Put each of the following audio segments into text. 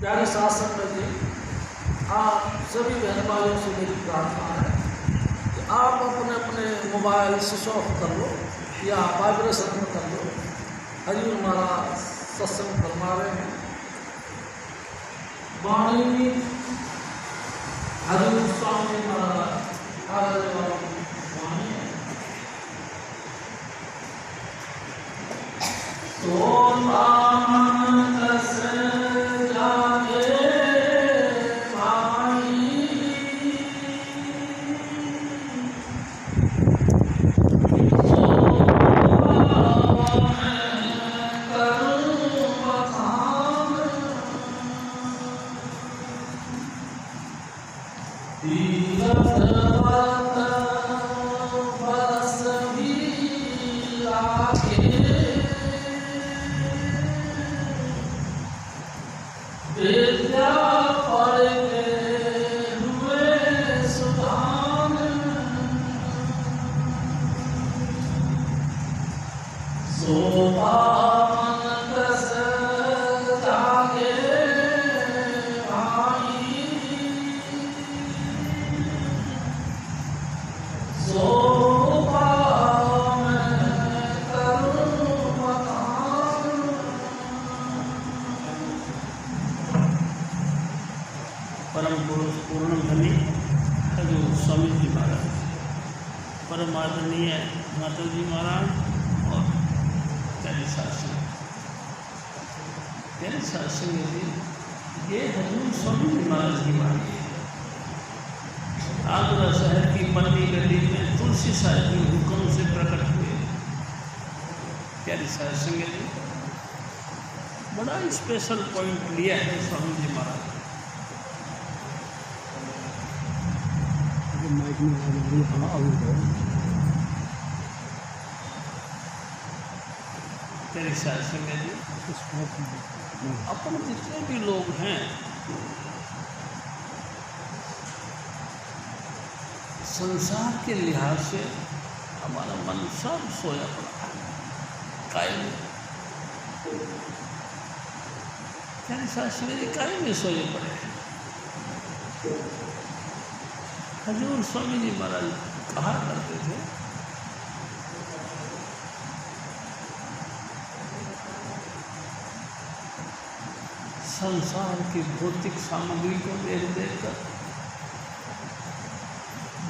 प्यारे शासन में जी, आप सभी बहन भाइयों से मेरी प्रार्थना है कि आप अपने अपने मोबाइल स्विच ऑफ कर लो या वाइब्रेशन में कर लो। हरिओम महाराज सत्संग फरमा रहे हैं। वाणी हरिओम स्वामी महाराज वाणी परम पुरुष पूर्ण धनी हजूर स्वामी जी महाराज, परम आदरणीय माता जी महाराज और प्यारे शासन जी, ये हजूर स्वामी जी महाराज की वाणी है। आगरा शहर की पन्नी गली में तुलसी साहब के हुक्म से प्रकट हुए। प्यारे शासन जी, बड़ा स्पेशल पॉइंट लिया है स्वामी जी महाराज। तेरे शासन में जी, अपन जितने भी लोग हैं संसार के लिहाज से हमारा मन सब सोया पड़ा है, कायम। तेरे शासन में जी कायम में सोए पड़े हैं। हजूर स्वामी जी महाराज कहा करते थे, संसार की भौतिक सामग्री को देख देख कर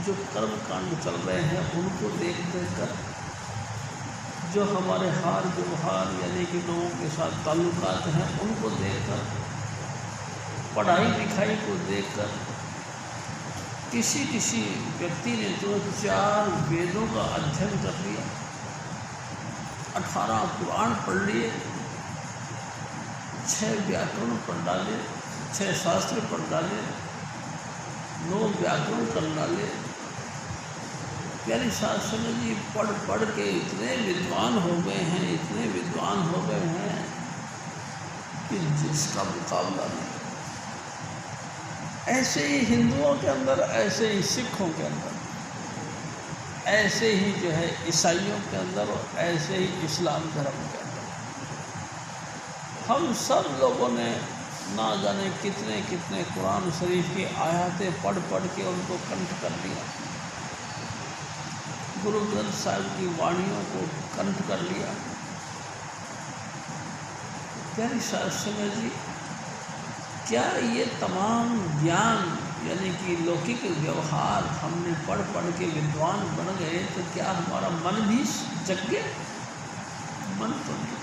जो कर्म कांड चल रहे हैं उनको देख देख कर, जो हमारे हार व्यवहार यानी कि लोगों के साथ ताल्लुकात हैं उनको देख कर, पढ़ाई लिखाई को देख कर, किसी व्यक्ति ने तो 4 वेदों का अध्ययन कर लिया, 18 पुराण पढ़ लिए, 6 व्याकरण पढ़ डाले, 6 शास्त्र पढ़ डाले, 9 व्याकरण कर डाले। प्यारे शासन जी पढ़ के इतने विद्वान हो गए हैं, इतने विद्वान हो गए हैं कि जिसका मुकाबला नहीं। ऐसे ही हिंदुओं के अंदर, ऐसे ही सिखों के अंदर, ऐसे ही जो है ईसाइयों के अंदर और ऐसे ही इस्लाम धर्म के अंदर, हम सब लोगों ने ना जाने कितने कितने कुरान शरीफ की आयतें पढ़ के उनको कंठ कर लिया, गुरु ग्रंथ साहिब की वाणियों को कंठ कर लिया। प्यारे शासन जी, क्या ये तमाम ज्ञान यानी कि लौकिक व्यवहार हमने पढ़ के विद्वान बन गए तो क्या हमारा मन भी जग गया? मन तो नहीं।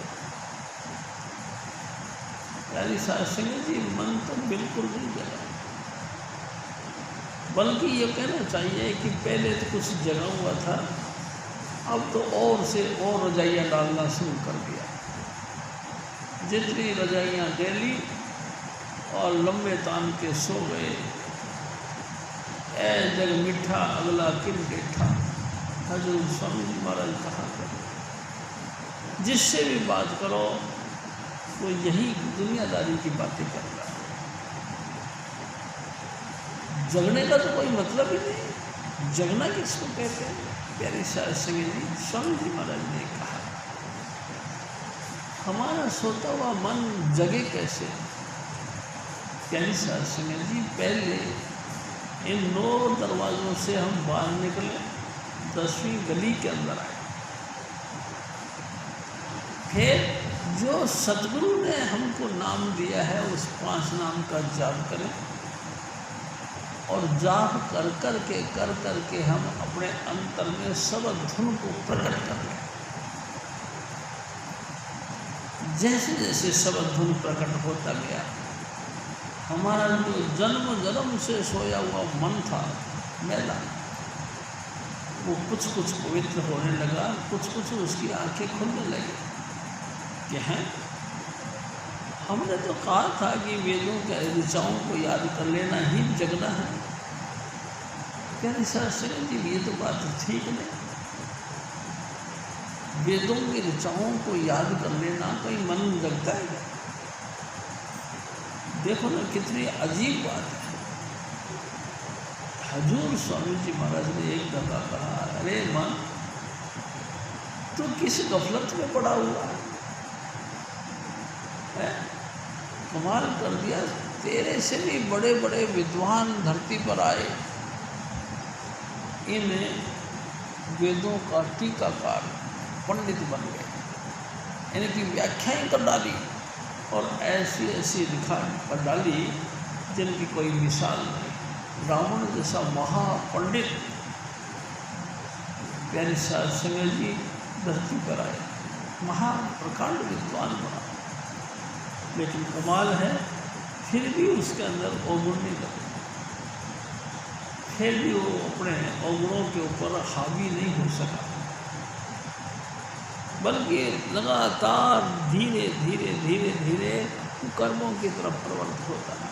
प्यारे शासन जी, मन तो बिल्कुल नहीं जगा, बल्कि ये कहना चाहिए कि पहले तो कुछ जगा हुआ था, अब तो और से और रजाइयाँ डालना शुरू कर दिया। जितनी रजाइयाँ डेली और लंबे तान के सो गए, ए जग मिठा अगला किन बैठा, हजूर स्वामी जी महाराज कहा कर। जिससे भी बात करो वो यही दुनियादारी की बातें कर रहा है। जगने का तो कोई मतलब ही नहीं। जगना किसको कहते हैं? प्यारे शास्त्री जी स्वामी जी महाराज ने कहा, हमारा सोता हुआ मन जगे कैसे? प्यारी साध संगत जी, पहले इन 9 दरवाज़ों से हम बाहर निकले, 10वीं गली के अंदर आए। फिर जो सतगुरु ने हमको नाम दिया है उस 5 नाम का जाप करें, और जाप कर कर के हम अपने अंतर में शब्द धुन को प्रकट कर लें। जैसे जैसे शब्द धुन प्रकट होता गया, हमारा जो जन्म जन्म से सोया हुआ मन था मैला, वो कुछ कुछ पवित्र होने लगा, कुछ कुछ उसकी आंखें खुलने लगी। कि हैं, हमने तो कहा था कि वेदों के ऋचाओं को याद कर लेना ही जगना है। प्यारे साध संगत जी, ये तो बात ठीक नहीं। वेदों की ऋचाओं को याद कर लेना कहीं मन जगता है? देखो ना, कितनी अजीब बात है। हजूर स्वामी जी महाराज ने एक दफा कहा, अरे मन, तू किस गफलत में पड़ा हुआ है? कमाल कर दिया, तेरे से भी बड़े बड़े विद्वान धरती पर आए, इन वेदों का टीकाकार पंडित बन गए, इनकी व्याख्याएं कर डाली और ऐसी ऐसी लिखा कर डाली जिनकी कोई मिसाल नहीं। रावण जैसा महापंडित प्यारे साध संगत जी धरती पर आए, महाप्रकांड विद्वान बना। लेकिन कमाल है, फिर भी उसके अंदर अवगुण नहीं लगे, फिर भी वो अपने अवगुणों के ऊपर हावी नहीं हो सका, बल्कि लगातार धीरे धीरे धीरे धीरे कर्मों की तरफ प्रवृत्त होता है।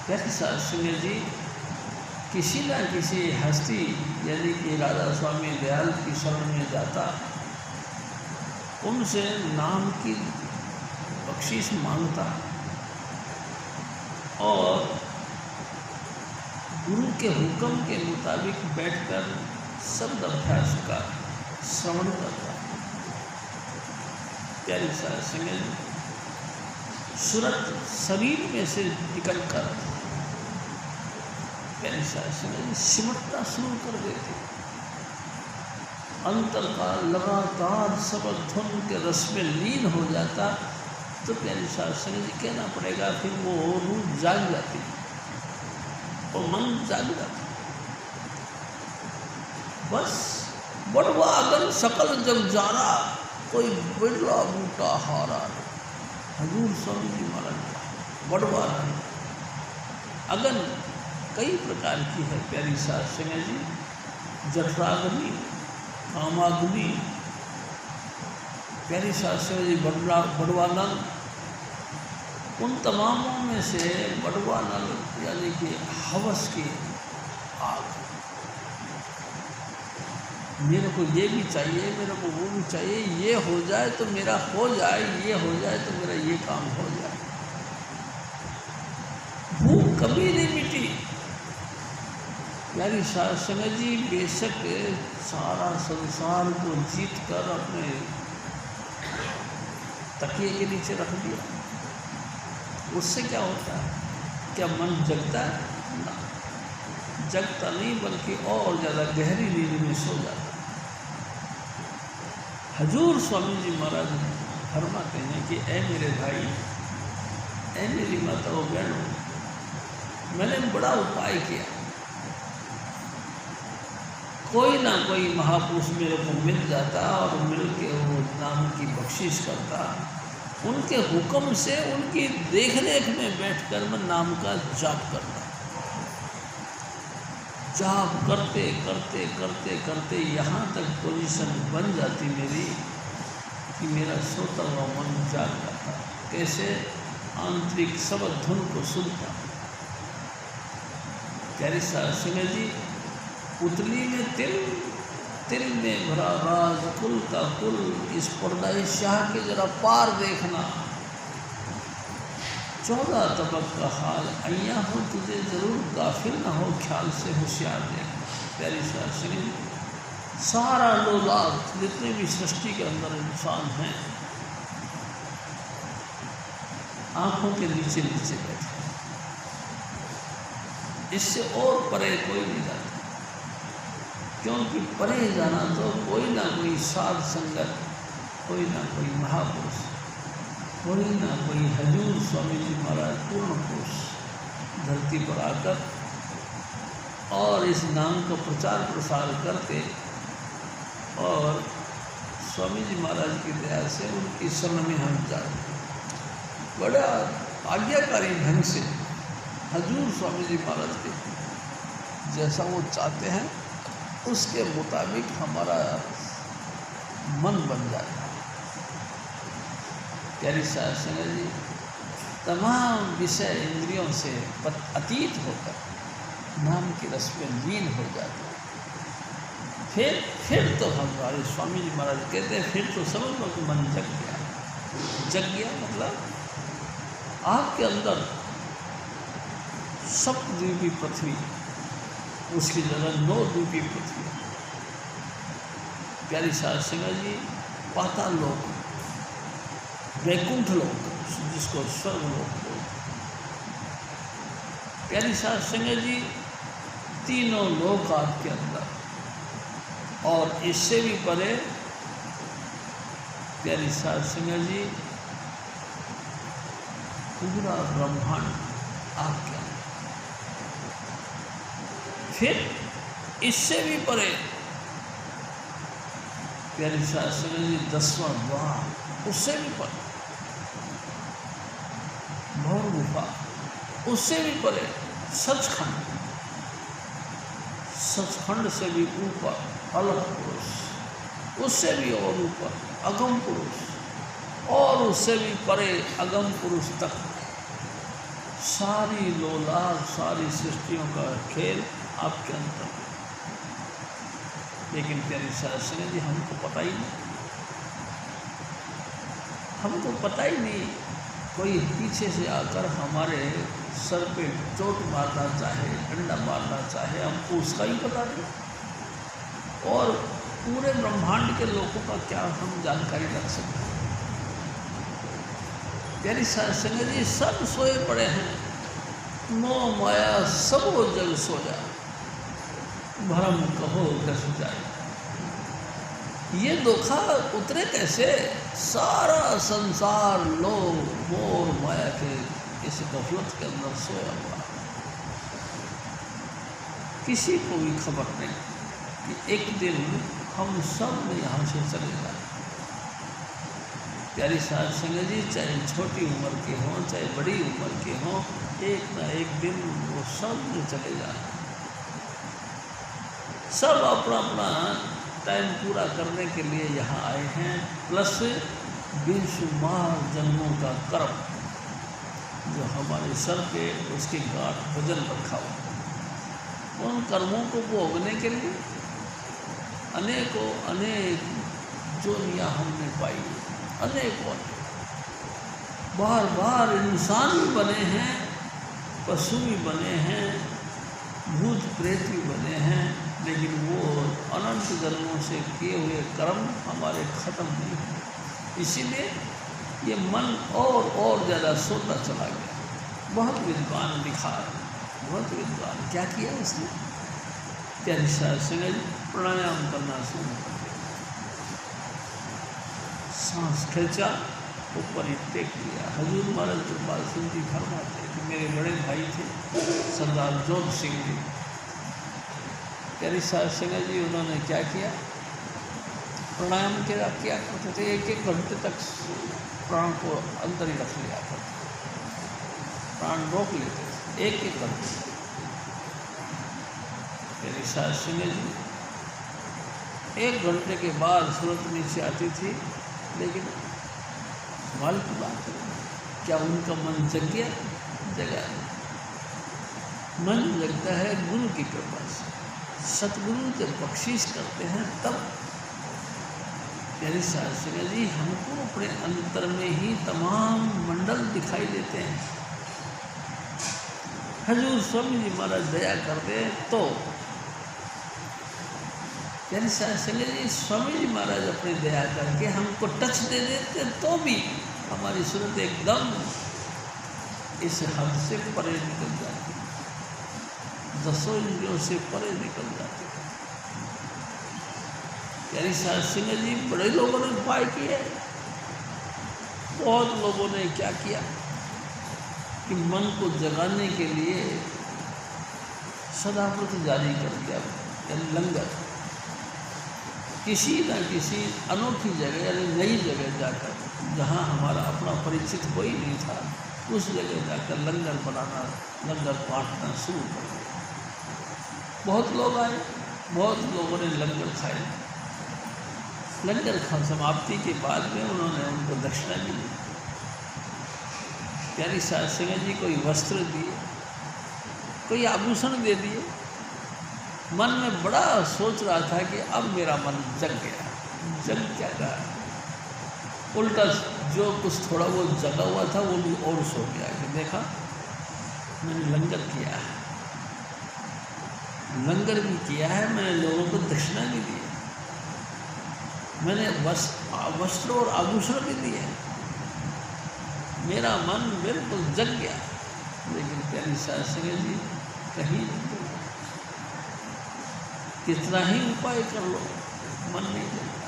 प्यारे साध संगत जी, किसी न किसी हस्ती यानी कि राधा स्वामी दयाल की शरण में जाता, उनसे नाम की बख्शीश मांगता और गुरु के हुक्म के मुताबिक बैठकर शब्द अभ्यास का श्रवण करता। प्यारी साध संगत, सूरत शरीर में से निकलकर प्यारी साध संगत सिमटना शुरू कर देते। अंतर का लगातार शब्द धुन के रस में लीन हो जाता, तो प्यारी साध संगत जी कहना पड़ेगा, फिर वो रूह जाग जाती और मन जाग जाता। बस बड़वा अगन सकल जग जारा, कोई बिरला बूटा हारा। हजूर स्वामी जी महाराज बड़वा अगन कई प्रकार की है प्यारी साध संगत जी, जठराग्नि, कामाग्नि, प्यारी साध संगत जी बड़वा नल, उन तमामों में से बड़वा नल यानी कि हवस की आग। मेरे को ये भी चाहिए, मेरे को वो भी चाहिए, ये हो जाए तो मेरा हो जाए, ये हो जाए तो मेरा ये काम हो जाए। भूख कभी नहीं मिटी। प्यारी साध संगत जी, बेशक सारा संसार को जीत कर अपने तकिए के नीचे रख दिया, उससे क्या होता है? क्या मन जगता है? ना, जगता नहीं, बल्कि और ज़्यादा गहरी नींद में सो जाता। हजूर स्वामी जी महाराज फरमाते हैं कि ऐ मेरे भाई, ऐ मेरी माता और बहनों, मैंने बड़ा उपाय किया, कोई ना कोई महापुरुष मेरे को मिल जाता और मिल के वो नाम की बख्शिश करता, उनके हुक्म से उनकी देख रेख में बैठकर मैं नाम का जाप करता। जाप करते करते करते करते यहाँ तक पोजीशन बन जाती मेरी कि मेरा सोता हुआ मन जाग जाता। कैसे? आंतरिक शब्द धुन को सुनता। प्यारी साध संगत जी, पुतली में तिल, तिल में भरा राज, कुल का कुल, इस पर्दाए शाह के जरा पार देखना। 14 तबक का हाल, अय्या हो तुझे जरूर गाफिल ना हो, ख्याल से होशियार देखना। प्यारी साध संगत जी, सारा लोलात जितने भी सृष्टि के अंदर इंसान हैं, आँखों के नीचे नीचे बैठे, इससे और परे कोई नहीं जाता, क्योंकि परे जाना तो कोई ना कोई साध संगत, कोई ना कोई महापुरुष, कोई ना कोई हजूर स्वामी जी महाराज पूर्ण पुरुष धरती पर आकर और इस नाम का प्रचार प्रसार करके और स्वामी जी महाराज की दया से उनकी शरण में हम जाते, बड़ा आज्ञाकारी ढंग से हजूर स्वामी जी महाराज के जैसा वो चाहते हैं उसके मुताबिक हमारा मन बन जाता है। प्यारी साहब संगत जी, तमाम विषय इंद्रियों से अतीत होकर नाम की रस में लीन हो जाता है। फिर तो हमारे स्वामी जी महाराज कहते हैं, फिर तो समझ लो कि मन जग गया। जग गया मतलब आपके अंदर सप्तद्वीपी पृथ्वी, उसकी जगह 9 द्वीपी पृथ्वी। प्यारी साध संगत जी, पाताल लोक, वैकुंठ लोक, जिसको स्वर्ग लोक बोलते, प्यारी साध संगत जी, तीनों लोक आपके अंदर और इससे भी परे प्यारी साध संगत जी पूरा ब्रह्मांड आपके अंदर, फिर इससे भी परे प्यारी साध संगत जी 10वां द्वार, उससे भी परे भौर गुफा, उससे भी परे सचखंड, सचखंड से भी ऊपर अलग पुरुष, उससे भी और ऊपर अगम पुरुष, और उससे भी परे अगम पुरुष तक सारी लोलाग, सारी सृष्टियों का खेल आपके अंदर। लेकिन प्यारी साध संगत जी, हमको पता ही नहीं, हमको पता ही नहीं। कोई पीछे से आकर हमारे सर पे चोट मारना चाहे, डंडा मारना चाहे, हमको उसका ही पता नहीं। और पूरे ब्रह्मांड के लोगों का क्या हम जानकारी रख सकते हैं। प्यारी साध संगत जी, सब सोए पड़े हैं, मोह माया सब जग सोया, भरम कहो कस जाए। ये धोखा उतरे कैसे? सारा संसार लोग मोह माया के इस गफलत के अंदर सोया हुआ, किसी को भी खबर नहीं कि एक दिन हम सब यहाँ से चले जाए। प्यारी साध संगत जी, चाहे छोटी उम्र के हों चाहे बड़ी उम्र के हों, एक ना एक दिन वो सब चले जाए। सब अपना अपना टाइम पूरा करने के लिए यहाँ आए हैं, प्लस बेशुमार जन्मों का कर्म जो हमारे सर पे उसके गांठ वजन रखा हुआ, उन कर्मों को भोगने के लिए अनेकों अनेक जोनियाँ हमने पाई, अनेकों बार बार इंसान भी बने हैं, पशु भी बने हैं, भूत प्रेत भी बने हैं, लेकिन वो अनंत जन्मों से किए हुए कर्म हमारे ख़त्म नहीं हुए। इसीलिए ये मन और ज़्यादा सोता चला गया। बहुत विद्वान लिखा, बहुत विद्वान, क्या किया उसने? प्यारी साध संगत जी, प्राणायाम करना शुरू कर दिया, सांस खींचा, ऊपर ही टेक लिया। हजूर महाराज कृपाल सिंह जी फरमाते कि मेरे बड़े भाई थे सरदार जोध सिंह जी, प्यारी साध संगत जी, उन्होंने क्या किया? प्राणायाम किया करते थे, 1-1 घंटे तक प्राण को अंदर ही रख लिया करते, प्राण रोक लेते थे 1-1 घंटे। प्यारी साध संगत जी, 1 घंटे के बाद सूरत नीचे आती थी, लेकिन कमाल की बात है, क्या उनका मन जग गया? जगा नहीं। मन जगता है गुरु की कृपा से। सतगुरु जब बख्शीश करते हैं तब। प्यारी साध संगत जी, हमको अपने अंतर में ही तमाम मंडल दिखाई देते हैं। हजूर स्वामी जी महाराज दया करते तो प्यारी साध संगत जी, स्वामी जी महाराज अपनी दया करके हमको टच दे देते तो भी हमारी सूरत एकदम इस हद से परे निकल जाती है, 10 इंद्रियों से परे निकल जाती है। यानी साध सिंह जी बड़े लोगों ने उपाय किए, बहुत लोगों ने क्या किया कि मन को जगाने के लिए सदाव्रत जारी कर दिया, यानी लंगर। किसी न किसी अनोखी जगह यानी नई जगह जाकर, जहाँ हमारा अपना परिचित कोई नहीं था, उस जगह जाकर लंगर बनाना, लंगर बांटना शुरू कर दिया। बहुत लोग आए, बहुत लोगों ने लंगर खाए। लंगर समाप्ति के बाद में उन्होंने उनको दक्षिणा भी दी। प्यारी साध सिंह जी कोई वस्त्र दिए, कोई आभूषण दे दिए। मन में बड़ा सोच रहा था कि अब मेरा मन जग गया। जग क्या गया, उल्टा जो कुछ थोड़ा वो जगा हुआ था वो भी और सो गया कि देखा मैंने लंगर किया है, लंगर भी किया है, मैंने लोगों को दक्षिणा भी दी है, मैंने वस्त्र और आभूषण भी दिए, मेरा मन बिल्कुल जग गया। लेकिन प्यारी साध सिंह जी कहीं नहीं, कितना ही उपाय कर लो मन नहीं जगता।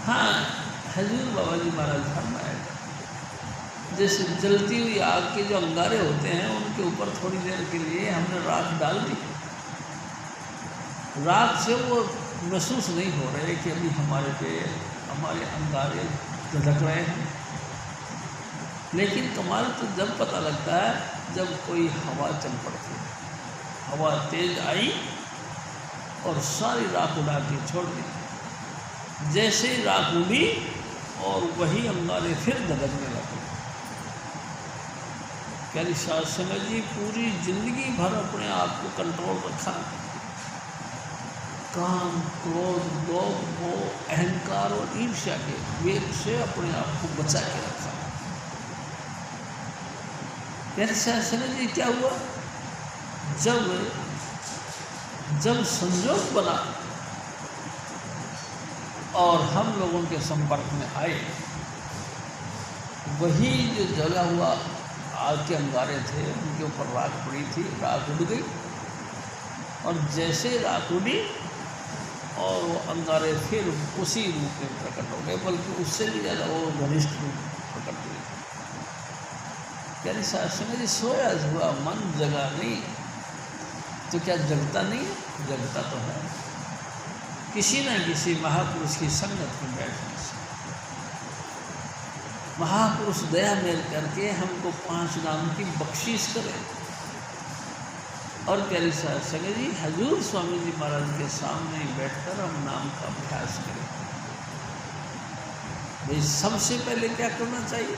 हाँ, हजूर बाबा जी महाराज फरमाएगा, जैसे जलती हुई आग के जो अंगारे होते हैं उनके ऊपर थोड़ी देर के लिए हमने राख डाल दी, राख से वो महसूस नहीं हो रहे कि अभी हमारे पे हमारे अंगारे धधक रहे हैं। लेकिन कमाल तो जब पता लगता है जब कोई हवा चल पड़ती है, हवा तेज आई और सारी राख उड़ा के छोड़ दी। जैसे राख उड़ी और वही अंगारे फिर धधकने लगे। प्यारी साध संगत जी पूरी जिंदगी भर अपने आप को कंट्रोल रखा, काम, क्रोध, लोभ, मोह, अहंकार और ईर्ष्या के वेग से अपने आप को बचा के रखा। प्यारी साध संगत जी क्या हुआ, जब संजोग बना और हम लोगों के संपर्क में आए, वही जो जला हुआ आग के अंगारे थे उनके ऊपर राख पड़ी थी, राख उड़ गई और जैसे राख उड़ी और वो अंगारे फिर उसी रूप में प्रकट हो गए, बल्कि उससे भी ज़्यादा वो घनिष्ठ रूप प्रकट हुए। प्यारी साध संगत जी सोया हुआ मन जगा नहीं तो क्या जगता नहीं है? जगता तो है, किसी न किसी महापुरुष की संगत में बैठने से। महापुरुष दया मेल करके हमको 5 नाम की बख्शीश करे। और प्यारी साध संगत जी हजूर स्वामी जी महाराज के सामने बैठकर हम नाम का अभ्यास करें। भाई सबसे पहले क्या करना चाहिए?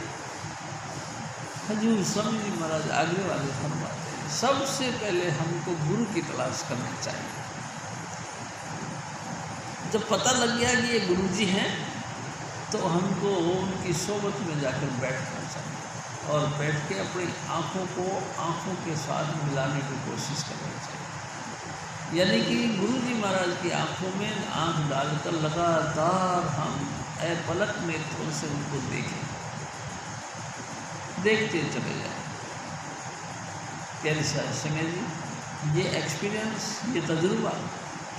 हजूर स्वामी जी महाराज आगे वाले फरमाते हैं, सबसे पहले हमको गुरु की तलाश करनी चाहिए। जब पता लग गया कि ये गुरु जी हैं तो हमको उनकी सोबत में जाकर बैठना चाहिए और बैठ के अपनी आँखों को आँखों के साथ मिलाने की कोशिश करनी चाहिए। यानी कि गुरु जी महाराज की आँखों में आँख डालकर लगातार हम पलक नेत्रों से उनको देखें, देखते चले जाए। प्यारी साध संगत जी ये एक्सपीरियंस, ये तजुर्बा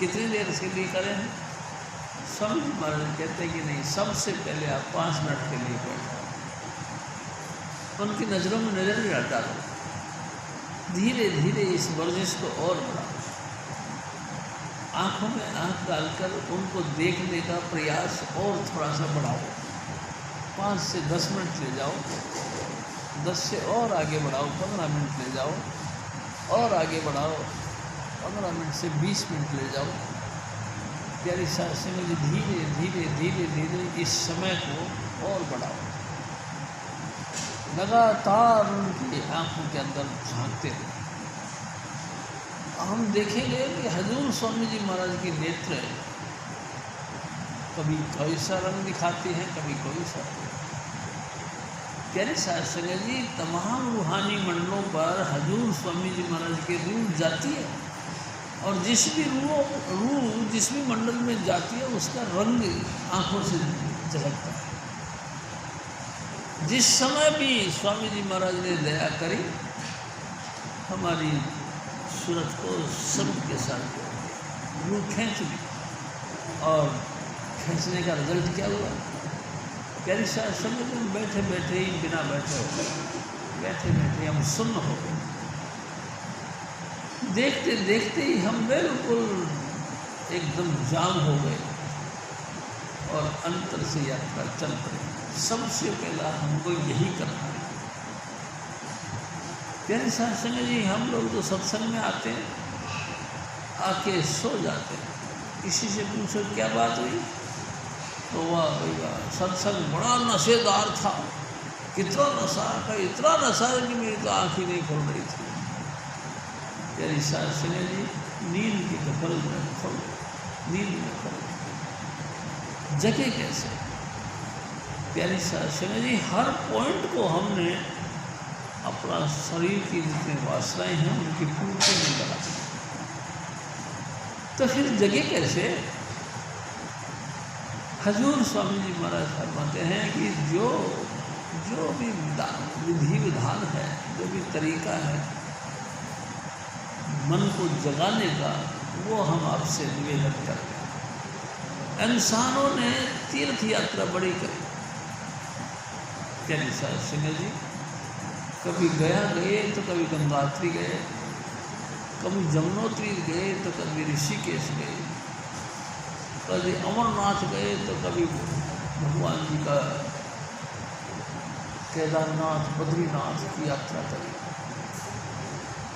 कितनी देर से लिए करें हैं? स्वामी जी महाराज कहते हैं कि नहीं, सबसे पहले आप 5 मिनट के लिए बैठो, उनकी नज़रों में नज़र भी डालो, धीरे धीरे इस वर्जिश को और बढ़ाओ, आँखों में आँख डालकर उनको देखने का प्रयास और थोड़ा सा बढ़ाओ। 5 से 10 मिनट ले जाओ, 10 से और आगे बढ़ाओ, 15 मिनट ले जाओ और आगे बढ़ाओ, 15 मिनट से 20 मिनट ले जाओ। प्यारी साध संगत जी धीरे धीरे धीरे धीरे इस समय को और बढ़ाओ, लगातार उनकी आँखों के अंदर झांकते रहो। हम देखेंगे कि हजूर स्वामी जी महाराज के नेत्र कभी कोई सा रंग दिखाते हैं, कभी कोई सा। प्यारे साध संगत जी तमाम रूहानी मंडलों पर हजूर स्वामी जी महाराज की रूह जाती है और जिस भी रूह जिस भी मंडल में जाती है उसका रंग आँखों से झलकता है। जिस समय भी स्वामी जी महाराज ने दया करी, हमारी सूरत को सबके साथ यूँ खींच ली। और खींचने का रिजल्ट क्या हुआ? प्यारी साहब समझ में बैठे बैठे ही बिना बैठे हो गए, बैठे बैठे हम सुन्न हो गए। देखते देखते ही हम बिल्कुल एकदम जाम हो गए और अंतर से यात्रा चल पड़ी। सबसे पहला हमको यही करना है। प्यारे सत्संग जी, हम लोग तो सत्संग में आते हैं, आके सो जाते हैं। किसी से पूछो क्या बात हुई, तो वाह भैया सत्संग बड़ा नशेदार था, कितना नशा था, इतना नशा है कि मेरी तो आँख ही नहीं खुल रही थी। प्यारी सत्संग जी, नींद की कफल में खोल, नींद में खोल, जगह कैसे? प्यारी सत्संग जी, हर पॉइंट को हमने अपना शरीर की जितनी वासनाएं हैं उनकी पूर्ति नहीं करा, तो फिर जगह कैसे? हजूर स्वामी जी महाराज फरमाते हैं कि जो भी विधि विधान है, जो भी तरीका है मन को जगाने का, वो हम आपसे निवेदन करते हैं। इंसानों ने तीर्थ यात्रा बड़ी करी। प्यारी सत्संग जी, कभी गया गए तो कभी गंगोत्री गए, कभी जमुनोत्री गए तो कभी ऋषिकेश गए, कभी अमरनाथ गए तो कभी भगवान जी का केदारनाथ बद्रीनाथ की यात्रा करी,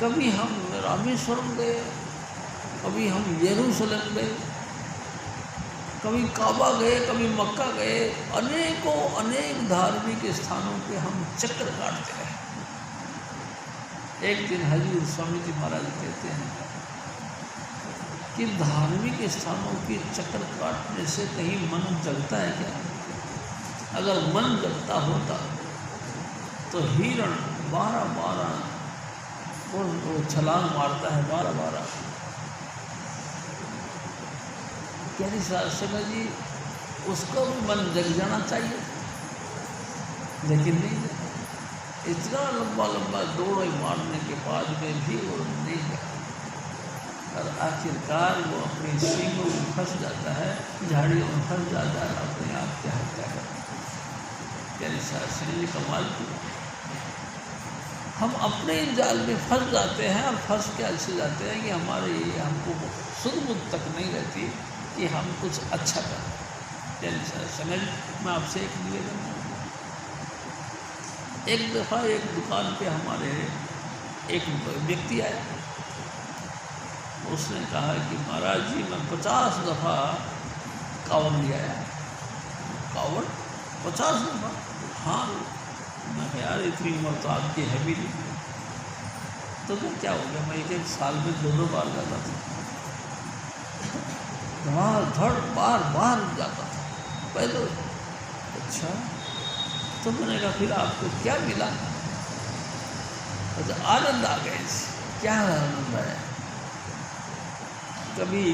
कभी हम रामेश्वरम गए, कभी हम यरूशलेम गए, कभी काबा गए, कभी मक्का गए। अनेकों अनेक धार्मिक स्थानों पे हम चक्कर काटते रहे। एक दिन हजूर स्वामी जी महाराज कहते हैं कि धार्मिक स्थानों की चक्कर काटने से कहीं मन जगता है क्या? अगर मन जगता होता तो हिरण 12-12 वो छलांग मारता है, 12-12। प्यारी सत्संग जी, उसको भी मन जग जाना चाहिए, लेकिन नहीं जगा। इतना लंबा लंबा दौड़ मारने के बाद में भी वो नहीं गया, और आखिरकार वो अपनी सींगों में फंस जाता है, झाड़ियों में फंस जाता है, अपने आप की हत्या करता है। प्यारी सत्संग जी, कमाल की हम अपने जाल में फंस जाते हैं, और फंस के ऐसे जाते हैं कि हमको सुध बुध तक नहीं रहती कि हम कुछ अच्छा करें। प्यारी सत्संग जी, मैं आपसे एक निवेदन, एक दफ़ा एक दुकान पे हमारे एक व्यक्ति आया, उसने कहा कि महाराज जी, मैं 50 दफ़ा कावड़ ले आया। कावड़ 50 दफ़ा? हाँ। मैं कहा यार इतनी उम्र तो आपकी है भी नहीं। तो फिर क्या हो गया, मैं एक साल में 2-2 बार जाता था, धड़ बार बार जाता था पैदल। अच्छा, तो मैंने कहा फिर आपको क्या मिला? तो आनंद आ गया। क्या आनंद आया? कभी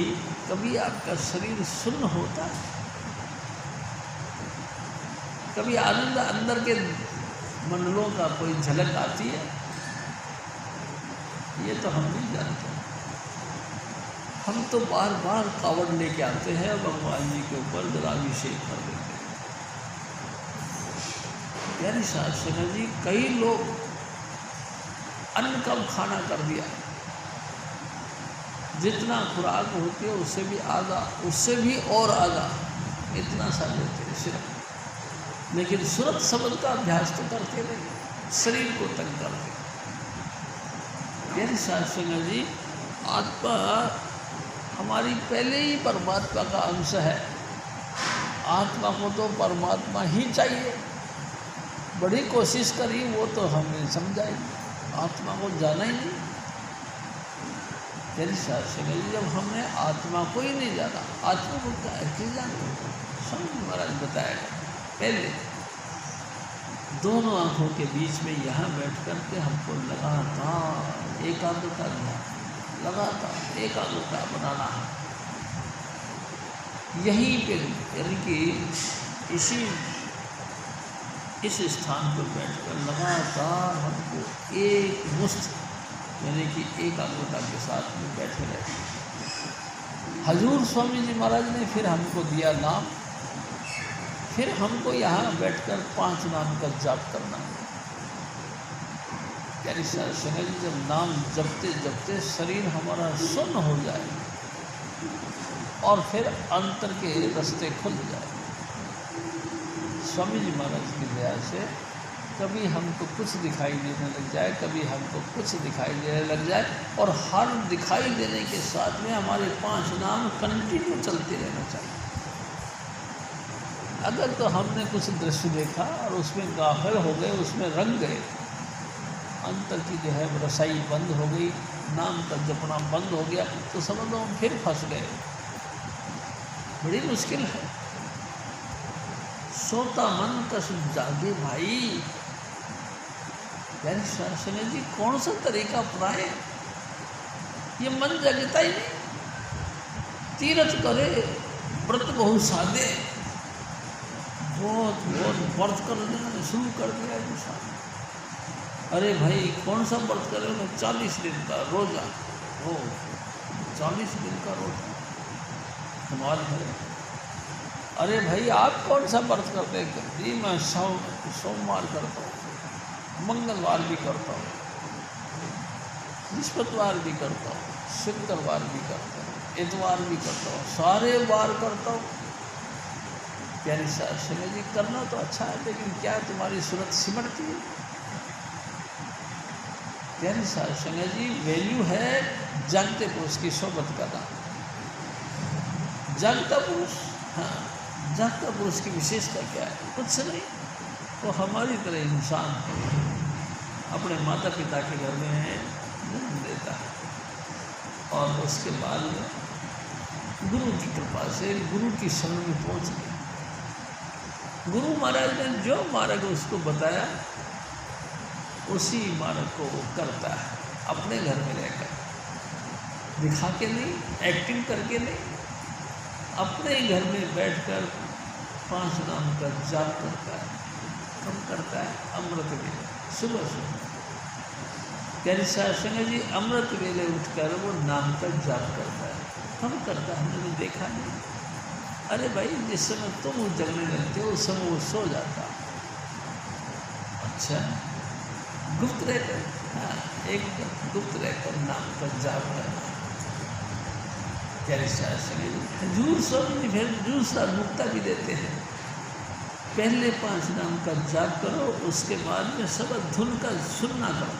कभी आपका शरीर सुन्न होता है, कभी आनंद अंदर के मंडलों का कोई झलक आती है, ये तो हम नहीं जानते। हम तो बार बार कावड़ लेके आते हैं, भगवान जी के ऊपर जलाभिषेक कर देते हैं। प्यारी सत्संग जी, कई लोग अन्न कम खाना कर दिया, जितना खुराक होती है उससे भी आधा, उससे भी और आधा, इतना सा लेते हैं सिर्फ, लेकिन सूरत शब्द का अभ्यास तो करते नहीं, शरीर को तंग करते। प्यारी सत्संग जी, आत्मा हमारी पहले ही परमात्मा का अंश है। आत्मा को तो परमात्मा ही चाहिए, बड़ी कोशिश करी वो तो हमें समझाई, आत्मा को जाना ही नहीं। प्यारी सत्संग जी, जब हमने आत्मा को ही नहीं जाना, आत्मा को क्या है जाना? स्वामी महाराज बताएगा, पहले दोनों आँखों के बीच में यहाँ बैठ कर के हमको लगातार एकाग्रता ध्यान, लगातार एकाग्रता बनाना है। यहीं पे यानी कि इसी इस स्थान पर बैठकर लगातार हमको एक मुश्त यानी कि एकाग्रता के साथ में बैठे रहते। हजूर स्वामी जी महाराज ने फिर हमको दिया नाम, फिर हमको यहाँ बैठकर 5 नाम का जाप करना है। यानी संगत जी जब नाम जपते जपते शरीर हमारा सुन्न हो जाए और फिर अंतर के रास्ते खुल जाए। स्वामी जी महाराज की दया से कभी हमको कुछ दिखाई देने लग जाए, कभी हमको कुछ दिखाई देने लग जाए, और हर दिखाई देने के साथ में हमारे 5 नाम कंटिन्यू चलते रहना चाहिए। अगर तो हमने कुछ दृश्य देखा और उसमें गाफिल हो गए, उसमें रंग गए, अंतर की जो है रसाई बंद हो गई, नाम का जपना बंद हो गया, तो समझ लो हम फिर फंस गए। बड़ी मुश्किल है। सोता मन कस जागे भाई। यानी संगत जी कौन सा तरीका अपनाए, ये मन जगता ही नहीं। तीरथ करे व्रत बहु साधे, बहुत व्रत करना शुरू कर दिया इंसान। अरे भाई कौन सा व्रत करे ना, 40 दिन का रोज़ा, हो 40 दिन का रोज़ा कमाल है। अरे भाई आप कौन सा व्रत करते हैं? जी मैं सोमवार करता हूँ, मंगलवार भी करता हूँ, बृहस्पतिवार भी करता हूँ, शुक्रवार भी करता हूँ, इतवार भी करता हूँ, सारे वार करता हूँ। प्यारी संगत जी करना तो अच्छा है, लेकिन क्या तुम्हारी सूरत सिमटती है? प्यारी संगत जी वैल्यू है जागते पुरुष की सोबत का नाम। जागता पुरुष, हाँ जागता पुरुष की विशेषता क्या है? कुछ नहीं, वो हमारी तरह इंसान है, अपने माता पिता के घर में जन्म लेता है और उसके बाद गुरु की कृपा से गुरु की शरण में पहुँच गया। गुरु महाराज ने जो मार्ग उसको बताया उसी मार्ग को वो करता है, अपने घर में रहकर, दिखा के नहीं, एक्टिंग करके नहीं, अपने ही घर में बैठकर 5 नाम का जाप करता है। कब करता है? अमृत वेले, सुबह सुबह। प्यारी संगत जी अमृत वेले उठकर वो नाम का जाप करता है। कब करता है? हमने देखा नहीं। अरे भाई जिस समय तुम जगने रहते हो उस समय वो सो जाता। अच्छा, गुप्त रहकर, हाँ एकदम गुप्त रहकर नाम का जाप करना। प्यारे हजूर स्वामी जी फिर दूसरा नुक्ता भी देते हैं, पहले 5 नाम का जाप करो, उसके बाद में शब्द धुन का सुनना करो।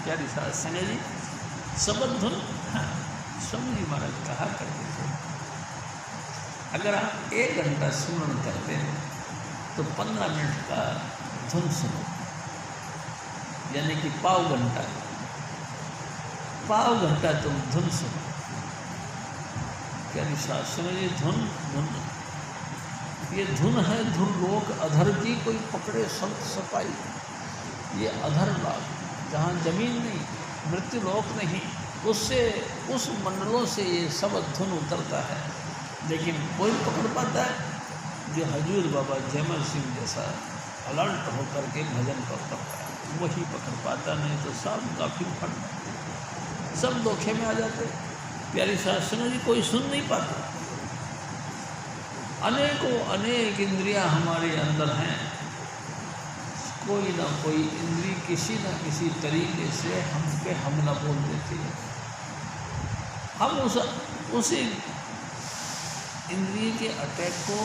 प्यारी संगत जी शब्द धुन, हाँ स्वामी जी महाराज कहा करते थे, अगर आप 1 घंटा सुमरण करते हैं तो 15 मिनट का धुन सुनो, यानी कि पाव घंटा तुम धुन सुनो। क्या शास्त्र ये धुन ये धुन है, धुन लोक अधर की कोई पकड़े संत सपाई। ये अधर लाभ जहाँ जमीन नहीं, मृत्यु लोक नहीं, उससे उस मंडलों से ये शब्द धुन उतरता है। लेकिन कोई पकड़ पाता है? जो हजूर बाबा जयमल सिंह जैसा अलर्ट होकर के भजन करता है वही पकड़ पाता, नहीं तो सब काफी फट सब धोखे में आ जाते। प्यारी शास्त्र जी कोई सुन नहीं पाता। अनेक इंद्रियां हमारे अंदर हैं, कोई ना कोई इंद्री किसी न किसी तरीके से हम पे हमला बोल देती है। हम उसी इंद्रिय के अटैक को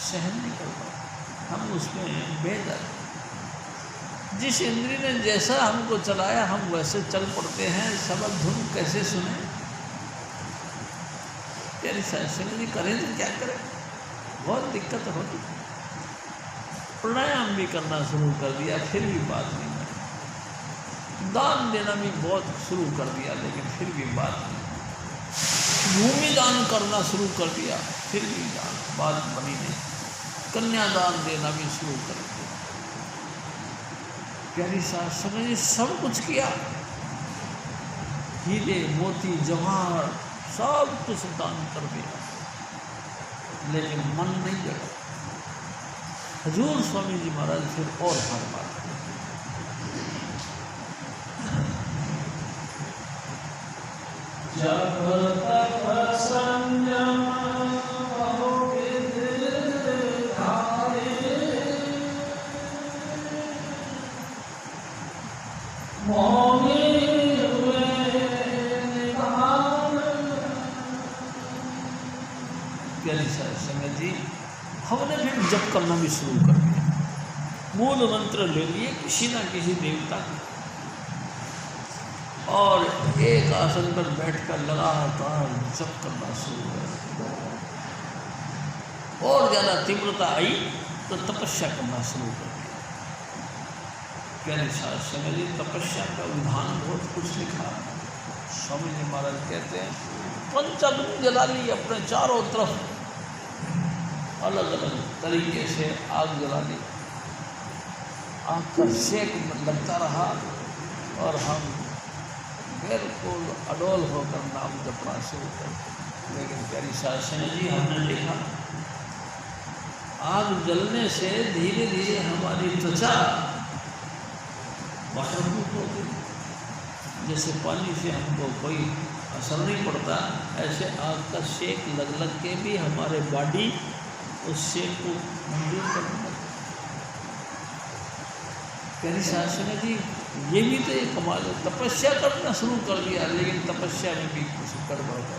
सहन नहीं कर पाते, हम उसमें बह जाते। जिस इंद्री ने जैसा हमको चलाया हम वैसे चल पड़ते हैं। शब्द धुन कैसे सुने? प्यारी शास्त्री जी करें तो क्या करें, बहुत दिक्कत होती। प्राणायाम भी करना शुरू कर दिया फिर भी बात नहीं बनी। दान देना भी बहुत शुरू कर दिया लेकिन फिर भी बात नहीं। भूमि दान करना शुरू कर दिया फिर भी बात बनी नहीं। कन्यादान देना भी शुरू कर दिया। प्यारी शास्त्री जी सब कुछ किया, हीरे मोती जवाहर सब कुछ दान कर दिया, लेकिन मन नहीं जगा। हजूर स्वामी जी महाराज फिर और हार मारा। जब तक संयम हो गिर धारे, मोहे हुए निधान। प्यारी साहब संगत जी, हमने फिर जप करना भी शुरू कर दिया। मूल मंत्र ले लिए किसी ना किसी देवता का, और एक आसन पर बैठकर लगातार जप करना शुरू कर दिया। और ज़्यादा तीव्रता आई तो तपस्या करना शुरू कर दिया। प्यारे शास्त्र जी, तपस्या का विधान बहुत कुछ लिखा। स्वामी जी महाराज कहते हैं, पंचाग्नि जला ली अपने चारों तरफ, अलग अलग तरीके से आग जला ली। आग का सेक लगता रहा और हम बिल्कुल अडोल होकर नाम जपना शुरू कर। लेकिन प्यारी शासन जी, हमने देखा आग जलने से धीरे धीरे हमारी त्वचा वाटरप्रूफ हो गई। जैसे पानी से हमको कोई असर नहीं पड़ता, ऐसे आग का सेक लग लग के भी हमारे बॉडी उस सेक को मंजूर करने लगी। प्यारी शासन जी, ये भी तो एक कमाल है। तपस्या करना शुरू कर दिया, लेकिन तपस्या में भी कुछ गड़बड़ हो।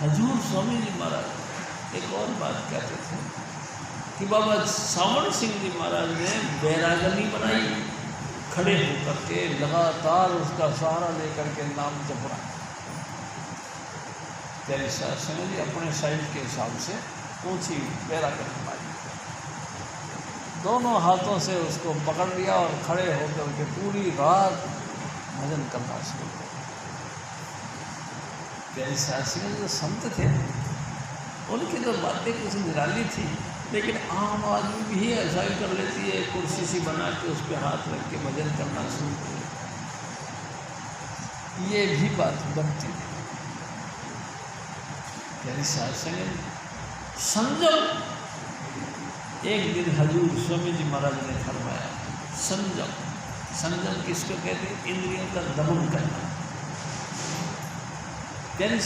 हजूर स्वामी जी महाराज एक और बात कहते थे कि बाबा सावण सिंह जी महाराज ने बैरागनी बनाई, खड़े होकर के लगातार उसका सहारा लेकर के नाम जपना। प्यारी शासन जी, अपने साइज के हिसाब से ऊँची बैरागनी बनाई, दोनों हाथों से उसको पकड़ लिया और खड़े होकर के पूरी रात भजन करना शुरू किया। प्यारी शास्त्री जो संत थे, उनकी तो बातें कुछ निराली थी, लेकिन आम आदमी भी ऐसा ही कर लेती है। कुर्सी सी बना के उस पर हाथ रख के भजन करना शुरू कर, ये भी बात बनती है। प्यारी शास्त्री संजम, एक दिन हजूर स्वामी जी महाराज ने फरमाया, संजम। संजम किसको कहते हैं? इंद्रियों का दमन करना। यानी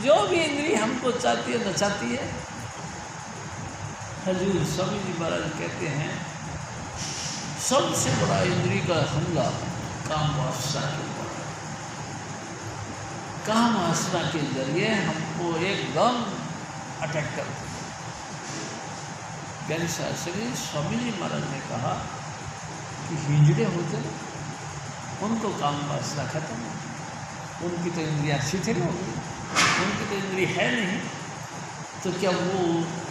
जो भी इंद्रिय हमको चाहती है नचाती है, हजूर स्वामी जी महाराज कहते हैं सबसे बड़ा इंद्रिय का हमला काम वासना के ऊपर। काम वासना के जरिए हमको एकदम अटैक करते हैं। ज्ञानी शास्त्री स्वामी जी महाराज ने कहा कि हिजड़े होते ना, उनको काम वासना खत्म, उनकी तो इंद्रियाँ शिथिल हो गई, उनकी तो इंद्रिय है नहीं, तो क्या वो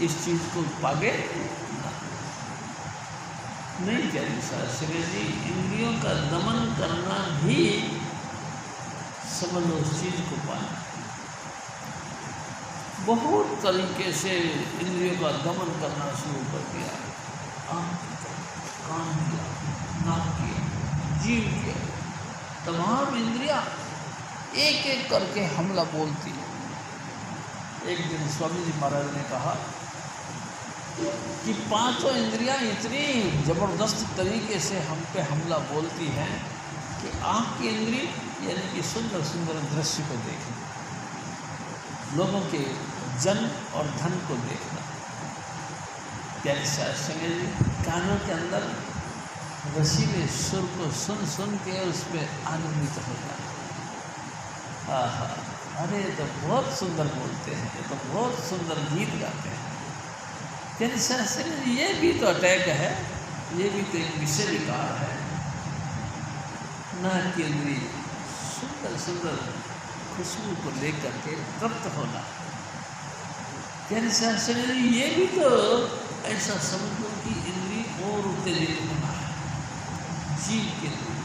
इस चीज़ को पागे? नहीं। ज्ञानी शास्त्री जी, इंद्रियों का दमन करना भी समझ लो उस चीज़ को पाना। बहुत तरीके से इंद्रियों का दमन करना शुरू कर दिया। आँख किया, कान किया, नाक किया, जीव किया, तमाम इंद्रियां एक एक करके हमला बोलती है। एक दिन स्वामी जी महाराज ने कहा कि पांचों इंद्रियां इतनी ज़बरदस्त तरीके से हम पे हमला बोलती हैं कि आँख की इंद्री यानी कि सुंदर सुंदर दृश्य को देखना, लोगों के जन और धन को देखना। प्यारे शास्त्री जी, कानों के अंदर रसीले सुर को सुन सुन के उस पर आनंदित हो जाना। आहा, अरे तो बहुत सुंदर बोलते हैं, ये तो बहुत सुंदर गीत गाते हैं। प्यारे शास्त्री जी, ये भी तो अटैक है, ये भी तो एक विषय विकार है। नाक की इंद्री सुंदर सुंदर खुशबू को लेकर के तृप्त होना। प्यारे शास्त्री जी, ये भी तो ऐसा समझ लो कि इंद्री और उत्तेजित होना है। जीव के लिए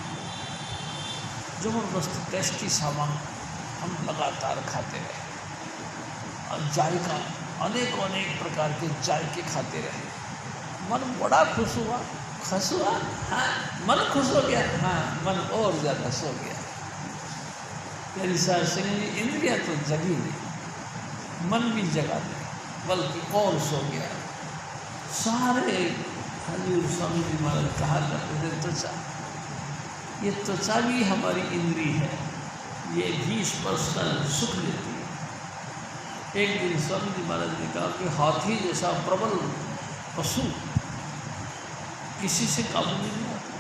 जबरदस्त टेस्टी सामान हम लगातार खाते रहे, और जायका अनेक अनेक प्रकार के जायके खाते रहे। मन बड़ा खुश हुआ, हाँ, मन खुश हो गया, हाँ, मन और ज़्यादा सो गया। प्यारी शास्त्री जी, इंद्रियाँ तो जगी नहीं, मन भी जगा नहीं, बल्कि और सो गया। सारे हजूर स्वामी जी महाराज कहा करते थे त्वचा, ये त्वचा भी हमारी इंद्री है, ये भी स्पर्श का सुख लेती है। एक दिन स्वामी जी महाराज ने कहा कि हाथी जैसा प्रबल पशु किसी से काबू नहीं आता,